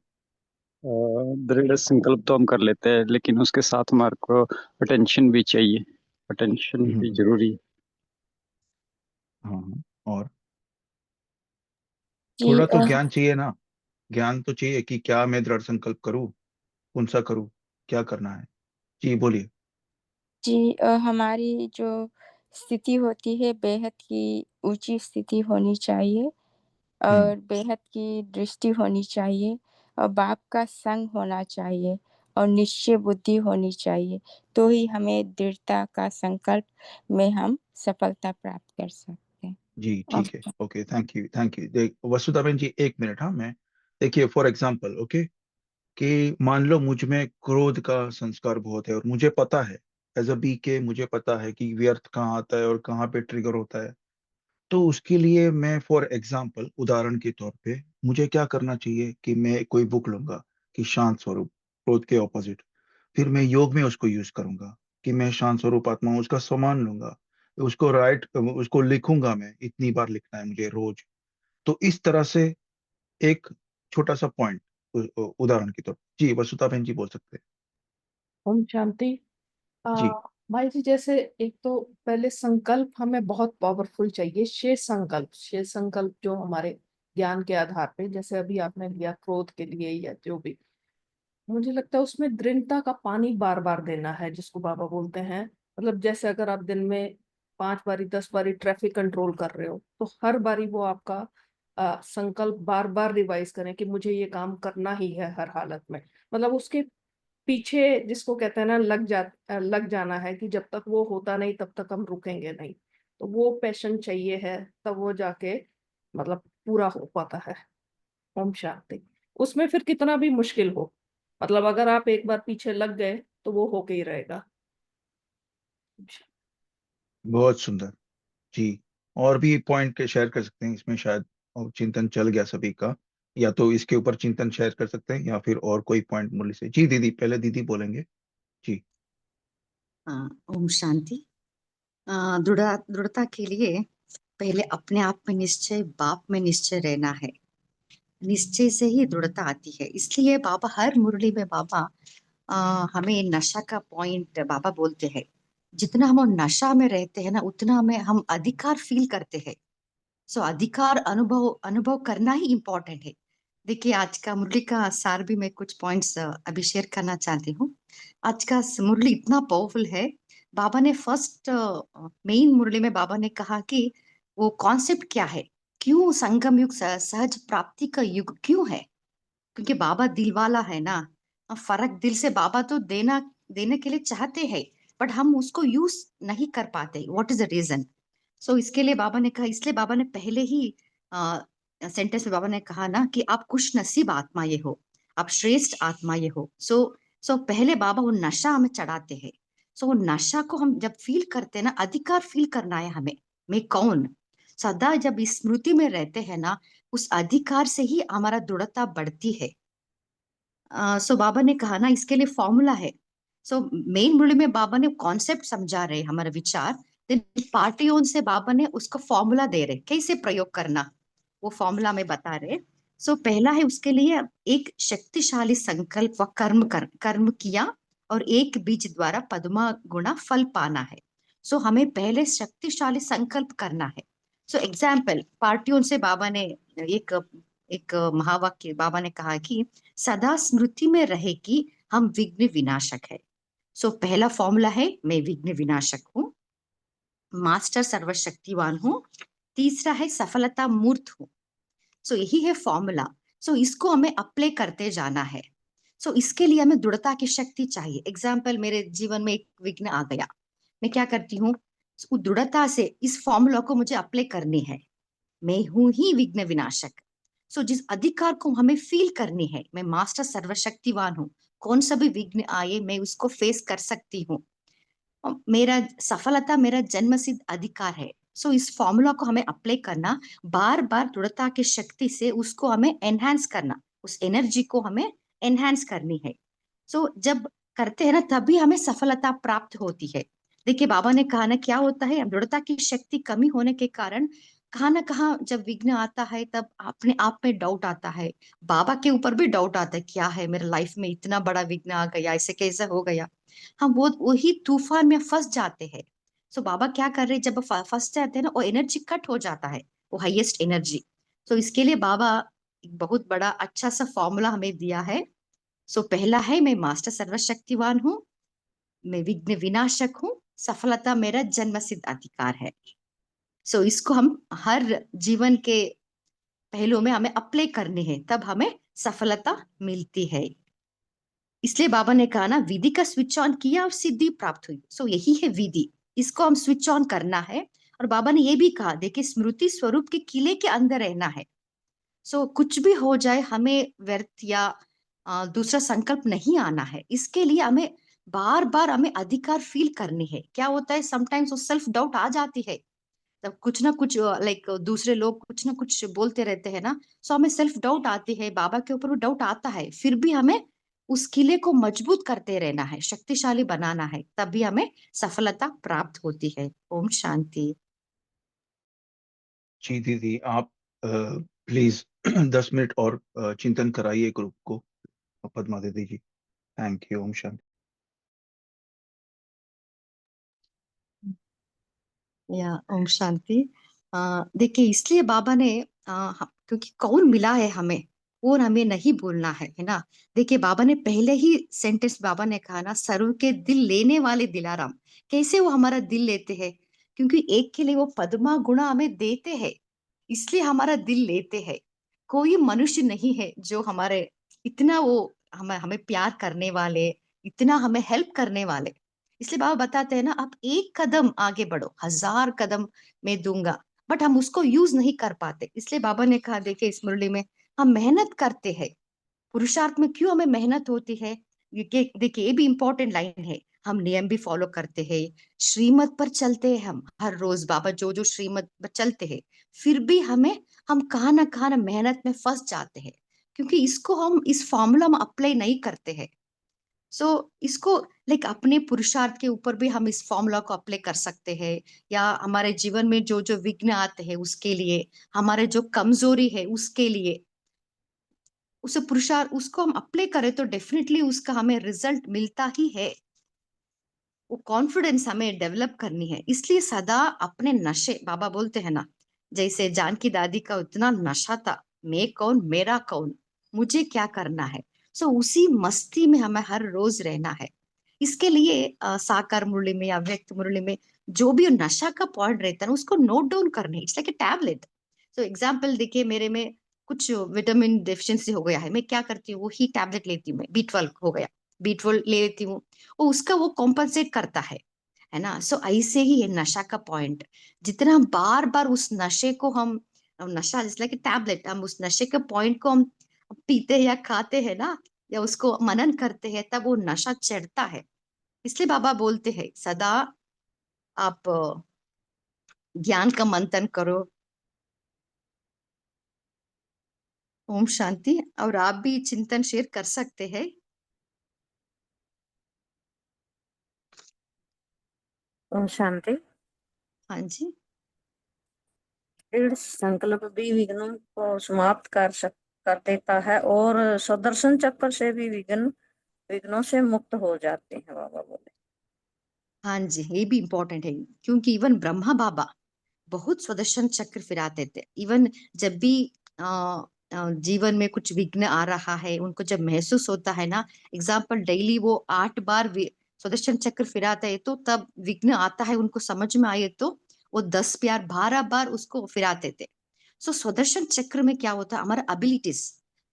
दृढ़ संकल्प तो हम कर लेते हैं, लेकिन उसके साथ हमारे को अटेंशन भी चाहिए। अटेंशन भी हम्म, जरूरी है। हाँ हाँ। और जी थोड़ा तो ज्ञान चाहिए ना। ज्ञान तो चाहिए कि क्या मैं दृढ़ संकल्प करूं, कौन सा करूं, क्या करना है। जी बोलिए। जी हमारी जो स्थिति होती है बेहद की ऊंची स्थिति होनी चाहिए हम्म। और बेहद की दृष्टि होनी चाहिए और बाप का संग होना चाहिए और निश्चय बुद्धि होनी चाहिए। तो ही हमें दृढ़ता का संकल्प में हम सफलता प्राप्त कर सकते हैं। जी ठीक है, okay, thank you, thank you. देख वसुधा बहन जी, 1 मिनट। हाँ, मैं देखिए फॉर एग्जाम्पल, ओके, कि मान लो मुझ में क्रोध का संस्कार बहुत है और मुझे पता है एज अ बी के, मुझे पता है कि व्यर्थ कहाँ आता है और कहाँ पे ट्रिगर होता है। तो उसके लिए मैं फॉर एग्जाम्पल, उदाहरण के तौर पे, मुझे क्या करना चाहिए कि मैं कोई बुक लूंगा कि शांत स्वरूप, क्रोध के ऑपोजिट, फिर मैं योग में उसको यूज करूंगा कि मैं शांत स्वरूप आत्मा हूं, उसका सम्मान लूंगा, उसको राइट, उसको लिखूंगा, मैं इतनी बार लिखना है मुझे रोज। तो इस तरह से एक छोटा सा पॉइंट, उदाहरण के तौर पे। जी वसुधा बहन जी बोल सकते हैं। ओम शांति। जी भाई जी, जैसे एक तो पहले संकल्प हमें बहुत पावरफुल चाहिए। शेष संकल्प जो हमारे ज्ञान के आधार पे, जैसे अभी आपने लिया क्रोध के लिए या जो भी, मुझे लगता है उसमें दृढ़ता का पानी बार बार देना है, जिसको बाबा बोलते हैं। मतलब जैसे अगर आप दिन में 5 बारी 10 बारी ट्रैफिक कंट्रोल कर रहे हो, तो हर बारी वो आपका संकल्प बार बार रिवाइज करें कि मुझे ये काम करना ही है हर हालत में। मतलब उसके पीछे, जिसको कहते हैं ना, लग जाना है कि जब तक वो होता नहीं तब तक हम रुकेंगे नहीं। तो वो पैशन चाहिए है, तब वो जाके मतलब पूरा हो पाता है। ओम शांति। उसमें फिर कितना भी मुश्किल हो, मतलब अगर आप एक बार पीछे लग गए तो वो होके ही रहेगा। बहुत सुंदर। जी, और भी पॉइंट के शेयर कर सकते हैं इसमें शायद, और चिंतन चल गया सभी का, या तो इसके ऊपर चिंतन शेयर कर सकते हैं या फिर और कोई पॉइंट मुरली से। जी दीदी, पहले दीदी बोलेंगे। जी ओम शांति। दृढ़ता के लिए पहले अपने आप में निश्चय, बाप में निश्चय रहना है। निश्चय से ही दृढ़ता आती है। इसलिए बाबा हर मुरली में बाबा हमें नशा का पॉइंट बाबा बोलते हैं। जितना हम नशा में रहते हैं ना, उतना हमें हम अधिकार फील करते हैं। सो अधिकार अनुभव अनुभव करना ही इम्पोर्टेंट है। देखिए, आज का मुरली का सार भी मैं कुछ पॉइंट्स अभी शेयर करना चाहती हूँ। आज का मुरली इतना पावरफुल है। बाबा ने फर्स्ट मेन मुरली में बाबा ने कहा कि वो कॉन्सेप्ट क्या है, क्यों संगम युग सहज प्राप्ति का युग क्यों है। क्योंकि बाबा दिल वाला है ना। फर्क दिल से बाबा तो देने के लिए चाहते हैं, बट हम उसको यूज नहीं कर पाते। What is the reason? So इसके लिए बाबा ने कहा, इसलिए बाबा ने पहले ही सेंटेंस में बाबा ने कहा ना कि आप खुश नसीब आत्मा ये हो, आप श्रेष्ठ आत्मा ये हो। सो पहले बाबा वो नशा हमें चढ़ाते हैं। सो वो नशा को हम जब फील करते हैं ना, अधिकार फील करना है हमें, मैं कौन। सदा जब इस स्मृति में रहते हैं ना, उस अधिकार से ही हमारा दृढ़ता बढ़ती है। सो बाबा ने कहा ना, इसके लिए फॉर्मूला है। सो मेन मुरली में बाबा ने कॉन्सेप्ट समझा रहे, हमारा विचार। देन पार्टियों से बाबा ने उसका फॉर्मूला दे रहे, कैसे प्रयोग करना, वो फॉर्मूला में बता रहे। सो पहला है उसके लिए एक शक्तिशाली संकल्प व कर्म किया, और एक बीज द्वारा पद्मा गुणा फल पाना है। सो हमें पहले शक्तिशाली संकल्प करना है। सो एग्जाम्पल, पार्टियों से बाबा ने एक एक महावाक्य बाबा ने कहा कि सदा स्मृति में रहे कि हम विघ्न विनाशक है। सो पहला फॉर्मूला है, मैं विघ्न विनाशक हूँ, मास्टर सर्वशक्तिवान हूँ। तीसरा है सफलता मूर्त हूँ। सो यही है फॉर्मूला। सो इसको हमें अप्लाई करते जाना है। सो इसके लिए हमें दृढ़ता की शक्ति चाहिए। एग्जाम्पल, मेरे जीवन में एक विघ्न आ गया, मैं क्या करती हूँ, उस दृढ़ता से इस फॉर्मूला को मुझे अप्लाई करनी है। मैं हूं ही विघ्न विनाशक। सो जिस अधिकार को हमें फील करनी है, मैं मास्टर सर्वशक्तिवान हूँ, कौन सा भी विघ्न आए मैं उसको फेस कर सकती हूँ। मेरा सफलता मेरा जन्मसिद्ध अधिकार है। सो इस फॉर्मूला को हमें अप्लाई करना, बार बार दृढ़ता की शक्ति से उसको हमें एनहांस करना, उस एनर्जी को हमें एनहांस करनी है। सो जब करते हैं ना, तभी हमें सफलता प्राप्त होती है। देखिए, बाबा ने कहा ना, क्या होता है, दृढ़ता की शक्ति कमी होने के कारण कहाँ ना कहाँ जब विघ्न आता है, तब अपने आप में डाउट आता है। बाबा के ऊपर भी डाउट आता है, क्या है मेरे लाइफ में इतना बड़ा विघ्न आ गया, ऐसे कैसे हो गया। हम वो वही तूफान में फंस जाते हैं। सो बाबा क्या कर रहे हैं, जब फंस जाते हैं ना, वो एनर्जी कट हो जाता है, वो हाईएस्ट एनर्जी। तो इसके लिए बाबा एक बहुत बड़ा अच्छा सा फॉर्मूला हमें दिया है। सो पहला है, मैं मास्टर सर्वशक्तिवान हूँ, मैं विघ्न विनाशक हूँ, सफलता मेरा जन्मसिद्ध अधिकार है। सो इसको हम हर जीवन के पहलुओं में हमें अप्लाई करनी है, तब हमें सफलता मिलती है। इसलिए बाबा ने कहा ना, विधि का स्विच ऑन किया और सिद्धि प्राप्त हुई। सो यही है विधि, इसको हम स्विच ऑन करना है। और बाबा ने ये भी कहा, देखिए स्मृति स्वरूप के किले के अंदर रहना है। सो कुछ भी हो जाए हमें व्यर्थ या दूसरा संकल्प नहीं आना है। इसके लिए हमें बार बार हमें अधिकार फील करनी है। क्या होता है, समटाइम्स वो सेल्फ डाउट आ जाती है, तब कुछ ना कुछ लाइक दूसरे लोग कुछ ना कुछ बोलते रहते हैं ना, सो हमें सेल्फ डाउट आती है, बाबा के ऊपर भी डाउट आता है, फिर भी हमें उस किले को मजबूत करते रहना है, शक्तिशाली बनाना है, तभी हमें सफलता प्राप्त होती है। ओम शांति। जी दीदी, आप प्लीज 10 मिनट और चिंतन कराइए ग्रुप को, पद्मा दीदी जी। Thank you. ओम शांति। या ओम शांति। देखिए इसलिए बाबा ने क्योंकि कौन मिला है हमें, और हमें नहीं भूलना है ना। देखिए बाबा ने पहले ही सेंटेंस बाबा ने कहा ना, सर्व के दिल लेने वाले दिलाराम। कैसे वो हमारा दिल लेते हैं, क्योंकि एक के लिए वो पद्मा गुणा हमें देते हैं, इसलिए हमारा दिल लेते हैं। कोई मनुष्य नहीं है जो हमारे इतना वो हमें हमें प्यार करने वाले, इतना हमें हेल्प करने वाले। इसलिए बाबा बताते हैं ना, आप एक कदम आगे बढ़ो, 1000 कदम मैं दूंगा, बट हम उसको यूज नहीं कर पाते। इसलिए बाबा ने कहा, देखिए इस मुरली में हम मेहनत करते हैं, पुरुषार्थ में क्यों हमें मेहनत होती है, देखिए ये भी इंपॉर्टेंट लाइन है। हम नियम भी फॉलो करते हैं, श्रीमत पर चलते हैं, हम हर रोज बाबा जो जो श्रीमत पर चलते हैं, फिर भी हम कहाँ ना मेहनत में फंस जाते हैं, क्योंकि इसको हम इस फॉर्मूला में अप्लाई नहीं करते हैं। सो इसको लाइक अपने पुरुषार्थ के ऊपर भी हम इस फॉर्मूला को अप्लाई कर सकते हैं, या हमारे जीवन में जो जो विघ्न आते हैं उसके लिए, हमारे जो कमजोरी है उसके लिए, उसे पुरुषार्थ उसको हम अप्लाई करें तो डेफिनेटली उसका हमें रिजल्ट मिलता ही है। वो कॉन्फिडेंस हमें डेवलप करनी है। इसलिए सदा अपने नशे, बाबा बोलते हैं ना, जैसे जानकी दादी का उतना नशा था, मैं कौन मेरा कौन, मुझे क्या करना है। सो उसी मस्ती में हमें हर रोज रहना है। इसके लिए साकार मुरली में या व्यक्त मुरली में जो भी नशा का पॉइंट रहता है ना, उसको नोट डाउन करने, it's like a tablet. So example देखिए, मेरे में कुछ विटामिन डेफिशिएंसी हो गया है, मैं क्या करती हूँ, वो ही टैबलेट लेती हूँ, मैं B12 हो गया, B12 ले लेती हूँ, वो उसका वो कॉम्पनसेट करता है ना। सो ऐसे ही है नशा का पॉइंट, जितना हम बार बार उस नशे को हम, नशा जैसे कि टैबलेट, हम उस नशे के पॉइंट को हम पीते हैं या खाते हैं ना, या उसको मनन करते हैं, तब वो नशा चढ़ता है। इसलिए बाबा बोलते हैं सदा आप ज्ञान का मंथन करो। ओम शांति। और आप भी चिंतन शेयर कर सकते हैं। ओम शांति। हाँ जी। दृढ़ संकल्प भी विघ्नों को समाप्त कर देता है, और सुदर्शन चक्र से भी विघ्नों से मुक्त हो जाते हैं, बाबा बोले। हाँ जी, ये भी इम्पोर्टेंट है, क्योंकि इवन ब्रह्मा बाबा बहुत सुदर्शन चक्र फिराते थे। इवन जब भी जीवन में कुछ विघ्न आ रहा है, उनको जब महसूस होता है ना, एग्जाम्पल डेली वो 8 बार सुदर्शन चक्र फिराते हैं, तो तब विघ्न आता है उनको समझ में आए तो वो 10 बार 12 बार उसको फिराते थे। सो सुदर्शन चक्र में क्या होता है, हमारा एबिलिटीज,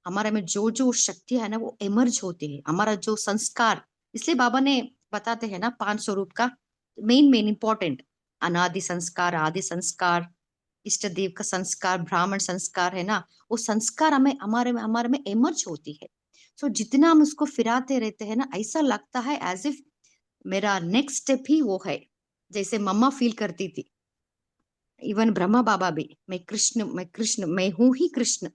हमारे में जो जो शक्तियां है ना, वो एमर्ज होती है, हमारा जो संस्कार। इसलिए बाबा ने बताते हैं ना 5 स्वरूप का मेन मेन इंपॉर्टेंट, अनादि संस्कार, आदि संस्कार, इष्ट देव का संस्कार, ब्राह्मण संस्कार है ना, वो संस्कार हमारे में एमर्ज होती है। सो जितना हम उसको फिराते रहते हैं ना, ऐसा लगता है एज इफ मेरा नेक्स्ट स्टेप ही वो है, जैसे मम्मा फील करती थी। इवन ब्रह्मा बाबा भी, मैं कृष्ण मैं हूं ही कृष्ण,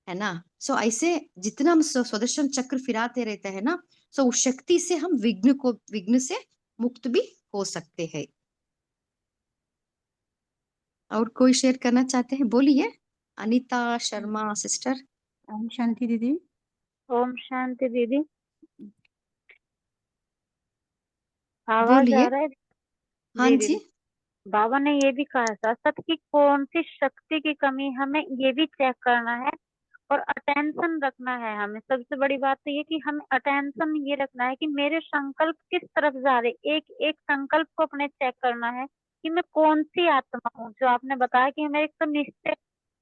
है ना। सो ऐसे जितना हम सुदर्शन चक्र फिराते रहते हैं ना, सो उस शक्ति से हम विघ्न से मुक्त भी हो सकते हैं। और कोई शेयर करना चाहते हैं, बोलिए। अनीता शर्मा सिस्टर। ओम शांति दीदी। ओम शांति दीदी। आवाज बोलिए। आ रहा है? हाँ जी जी। दीदी। बाबा ने ये भी कहा था, सत्य की कौन सी शक्ति की कमी, हमें ये भी चेक करना है और अटेंशन रखना है। हमें सबसे बड़ी बात तो ये कि हमें अटेंशन ये रखना है कि मेरे संकल्प किस तरफ जा रहे, एक एक संकल्प को अपने चेक करना है कि मैं कौन सी आत्मा हूँ। जो आपने बताया कि हमें एक तो निश्चय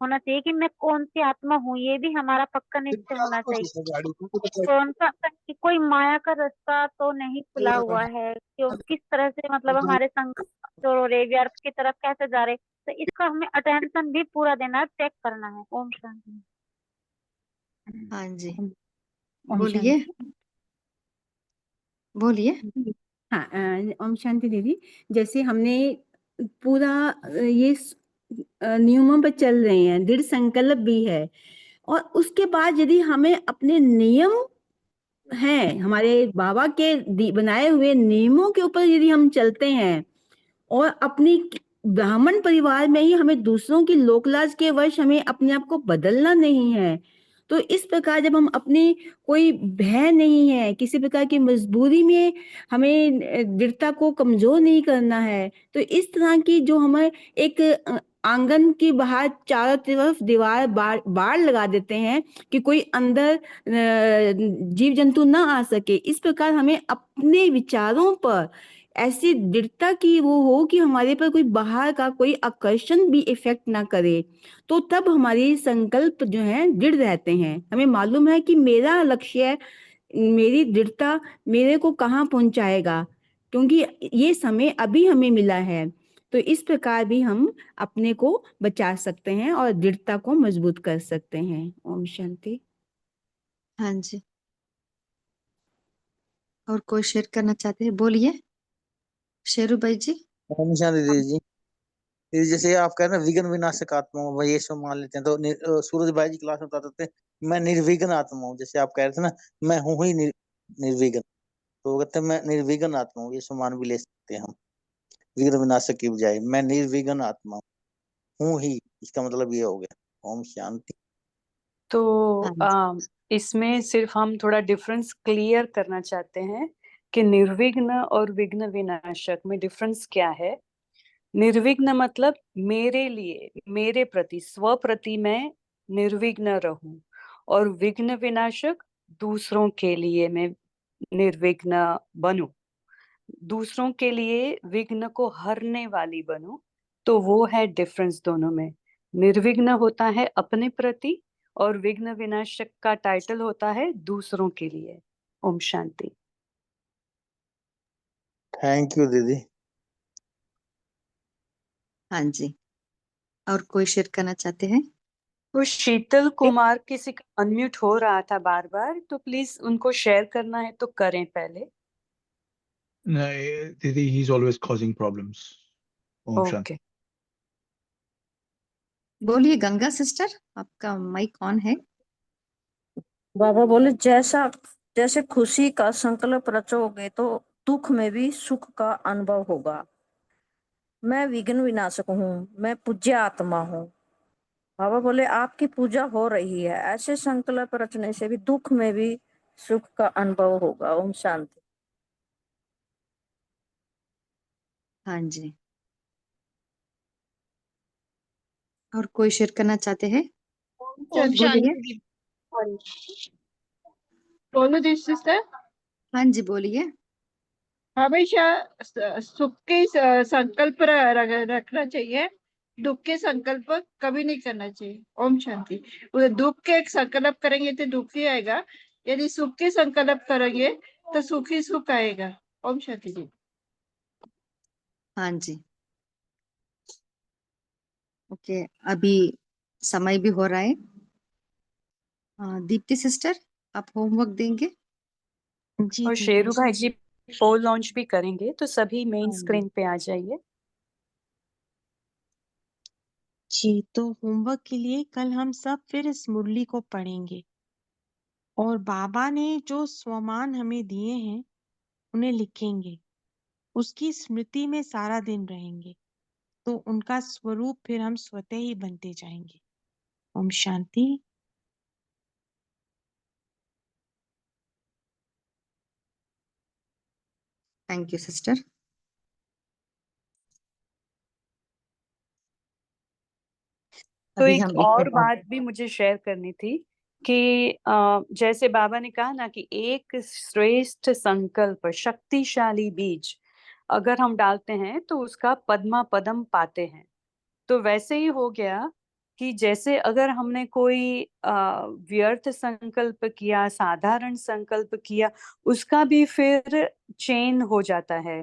होना चाहिए कि मैं कौन सी आत्मा हूँ, ये भी हमारा पक्का निश्चय होना चाहिए। कौन सा, कि कोई माया का रास्ता तो नहीं खुला हुआ है, क्यों किस तरह से मतलब हमारे संकल्प कमजोर हो रहे, व्यर्थ की तरफ कैसे जा रहे, तो इसका हमें अटेंशन भी पूरा देना है, चेक करना है। ओम शांति। हाँ जी, ओम बोलिए शांति। बोलिए। हाँ, ओम शांति दीदी। जैसे हमने पूरा नियमों पर चल रहे हैं, दृढ़ संकल्प भी है, और उसके बाद यदि हमें अपने नियम हैं, हमारे बाबा के बनाए हुए नियमों के ऊपर यदि हम चलते हैं, और अपनी ब्राह्मण परिवार में ही हमें दूसरों की लोकलाज के वश हमें अपने आप को बदलना नहीं है, तो इस प्रकार जब हम अपनी कोई भय नहीं है, किसी प्रकार की मजबूरी में हमें दृढ़ता को कमजोर नहीं करना है, तो इस तरह की जो हमें एक आंगन की बाहर चारों तरफ दीवार बाड़ लगा देते हैं कि कोई अंदर जीव जंतु ना आ सके, इस प्रकार हमें अपने विचारों पर ऐसी दृढ़ता की वो हो कि हमारे पर कोई बाहर का कोई आकर्षण भी इफेक्ट ना करे, तो तब हमारी संकल्प जो है दृढ़ रहते हैं। हमें मालूम है कि मेरा लक्ष्य, मेरी दृढ़ता मेरे को कहाँ पहुंचाएगा, क्योंकि ये समय अभी हमें मिला है, तो इस प्रकार भी हम अपने को बचा सकते हैं और दृढ़ता को मजबूत कर सकते हैं। ओम शांति। हाँ जी, और कोई शेयर करना चाहते हैं? बोलिए शेरू भाई जी। ओम शांति दीदी जी। दीदी जैसे आप कह रहे हैं ना विघ्न विनाशक आत्मा हूँ, वही ये सब मान लेते हैं, तो सूरज भाई जी क्लास में बताते थे मैं निर्विघ्न आत्मा हूँ। जैसे आप कह रहे थे ना मैं हूँ ही निर्विघ्न, तो वो कहते हैं मैं निर्विघ्न आत्मा हूँ, ये सब मान भी ले सकते हैं हम। विघ्न विनाशक की बजाय मैं निर्विघ्न आत्मा हूँ ही, इसका मतलब ये हो गया। ओम शांति। तो हाँ जी, इसमें सिर्फ हम थोड़ा डिफरेंस क्लियर करना चाहते हैं कि निर्विघ्न और विघ्न विनाशक में डिफरेंस क्या है। निर्विघ्न मतलब मेरे लिए, मेरे प्रति, स्व प्रति मैं निर्विघ्न रहूं, और विघ्न विनाशक दूसरों के लिए मैं निर्विघ्न बनूं, दूसरों के लिए विघ्न को हरने वाली बनूं। तो वो है डिफरेंस दोनों में। निर्विघ्न होता है अपने प्रति, और विघ्न विनाशक का टाइटल होता है दूसरों के लिए। ओम शांति। थैंक यू दीदी। हाँ जी, और कोई शेयर करना चाहते हैं? तो शीतल कुमार किसी का अनम्यूट हो रहा था बार बार, तो प्लीज उनको शेयर करना है तो करें पहले। नहीं दीदी, he is always causing problems. Om Shanti. Okay. बोलिए गंगा सिस्टर, आपका माइक ऑन है। बाबा बोले जैसे खुशी का संकल्प रचोगे तो दुख में भी सुख का अनुभव होगा। मैं विघ्न विनाशक हूँ, मैं पूज्य आत्मा हूँ। बाबा बोले आपकी पूजा हो रही है, ऐसे संकल्प रचने से भी दुख में भी सुख का अनुभव होगा। ओम शांति। हाँ जी, और कोई शेयर करना चाहते हैं? बोलिए। बोलो जी सिस्टर। हाँ जी, बोलिए। हमेशा सुख के संकल्प रखना चाहिए, दुख के संकल्प कभी नहीं करना चाहिए। ओम शांति। दुख के संकल्प करेंगे तो दुख ही आएगा, यदि सुख के संकल्प करेंगे तो सुख ही सुख आएगा। ओम शांति जी। हाँ जी, ओके, अभी समय भी हो रहा है। दीप्ति सिस्टर, आप होमवर्क देंगे? जी और दीदी। शेरू भाई जी पोल लॉन्च भी करेंगे, तो सभी मेन हाँ स्क्रीन पे आ जाइए। जी, तो होमवर्क के लिए कल हम सब फिर इस मुरली को पढ़ेंगे, और बाबा ने जो स्वमान हमें दिए हैं उन्हें लिखेंगे, उसकी स्मृति में सारा दिन रहेंगे, तो उनका स्वरूप फिर हम स्वतः ही बनते जाएंगे। ओम शांति। Thank you sister. तो अभी एक हम और बात भी मुझे शेयर करनी थी कि जैसे बाबा ने कहा ना कि एक श्रेष्ठ संकल्प, शक्तिशाली बीज अगर हम डालते हैं तो उसका पद्मा पदम पाते हैं। तो वैसे ही हो गया कि जैसे अगर हमने कोई व्यर्थ संकल्प किया, साधारण संकल्प किया, उसका भी फिर चेन हो जाता है,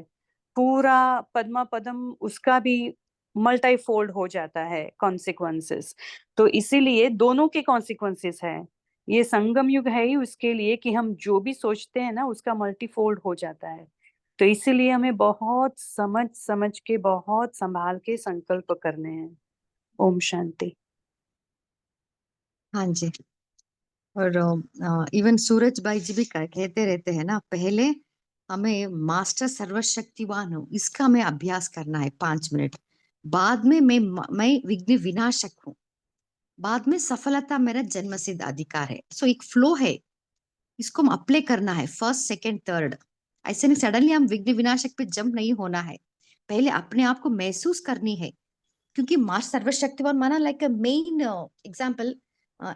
पूरा पद्मा पदम उसका भी मल्टीफोल्ड हो जाता है कॉन्सिक्वेंसेस। तो इसीलिए दोनों के कॉन्सिक्वेंसेस है, ये संगम युग है ही उसके लिए कि हम जो भी सोचते हैं ना उसका मल्टीफोल्ड हो जाता है। तो इसीलिए हमें बहुत समझ समझ के, बहुत संभाल के संकल्प करने हैं। ओम शांति। हाँ जी। और इवन सूरज भाई जी भी कहते रहते हैं ना, पहले हमें मास्टर सर्वशक्तिवान हूँ इसका हमें अभ्यास करना है 5 मिनट, बाद में मैं विघ्न विनाशक हूँ, बाद में सफलता मेरा जन्मसिद्ध अधिकार है। सो एक फ्लो है, इसको हम अप्लाई करना है, फर्स्ट सेकंड थर्ड। ऐसे नहीं सडनली हम विघ्न विनाशक पे जंप नहीं होना है, पहले अपने आप को महसूस करनी है। क्योंकि मास्टर सर्वशक्तिवान माना लाइक अ मेन एग्जाम्पल,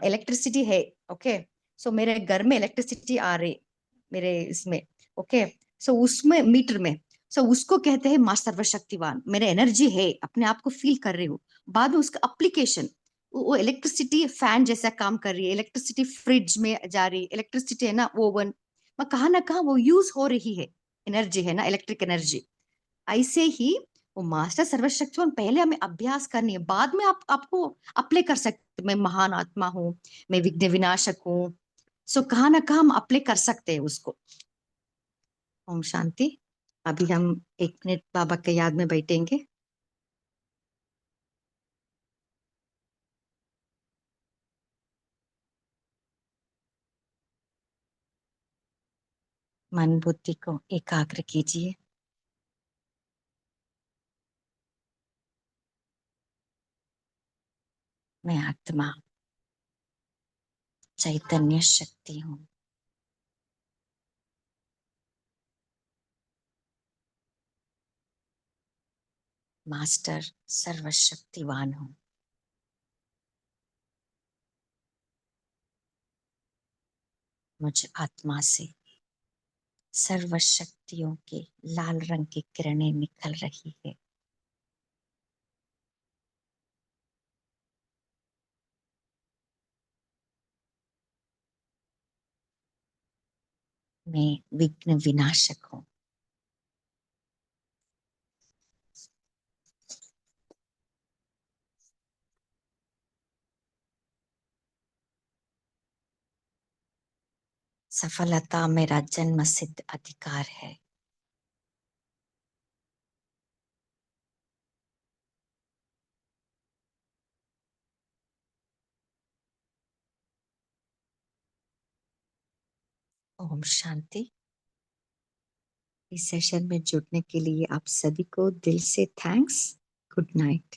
इलेक्ट्रिसिटी है, ओके। सो मेरे घर में इलेक्ट्रिसिटी आ रही मेरे इसमें, ओके। सो उसमें मीटर में, सो उसको कहते हैं मास्टर सर्वशक्तिवान, मेरे एनर्जी है, अपने आप को फील कर रही हूँ। बाद में उसका अप्लीकेशन, वो इलेक्ट्रिसिटी फैन जैसा काम कर रही है, इलेक्ट्रिसिटी फ्रिज में जा रही है, इलेक्ट्रिसिटी है ना ओवन में, कहाँ ना कहाँ वो यूज हो रही है, एनर्जी है ना, इलेक्ट्रिक एनर्जी। ऐसे ही वो मास्टर सर्वशक्तिवान पहले हमें अभ्यास करनी है, बाद में आपको अप्लाई कर सकते, मैं महान आत्मा हूँ, मैं विघ्न विनाशक हूँ। सो कहाँ ना कहाँ हम अप्लाई कर सकते हैं उसको। ओम शांति। अभी हम 1 मिनट बाबा के याद में बैठेंगे। मन बुद्धि को एकाग्र कीजिए। मैं आत्मा चैतन्य शक्ति हूँ। मास्टर सर्वशक्तिवान हूँ। मुझ आत्मा से सर्वशक्तियों के लाल रंग की किरणें निकल रही है। मैं विघ्न विनाशक हूँ। सफलता मेरा जन्म सिद्ध अधिकार है। ओम शांति। इस सेशन में जुड़ने के लिए आप सभी को दिल से थैंक्स। Good night.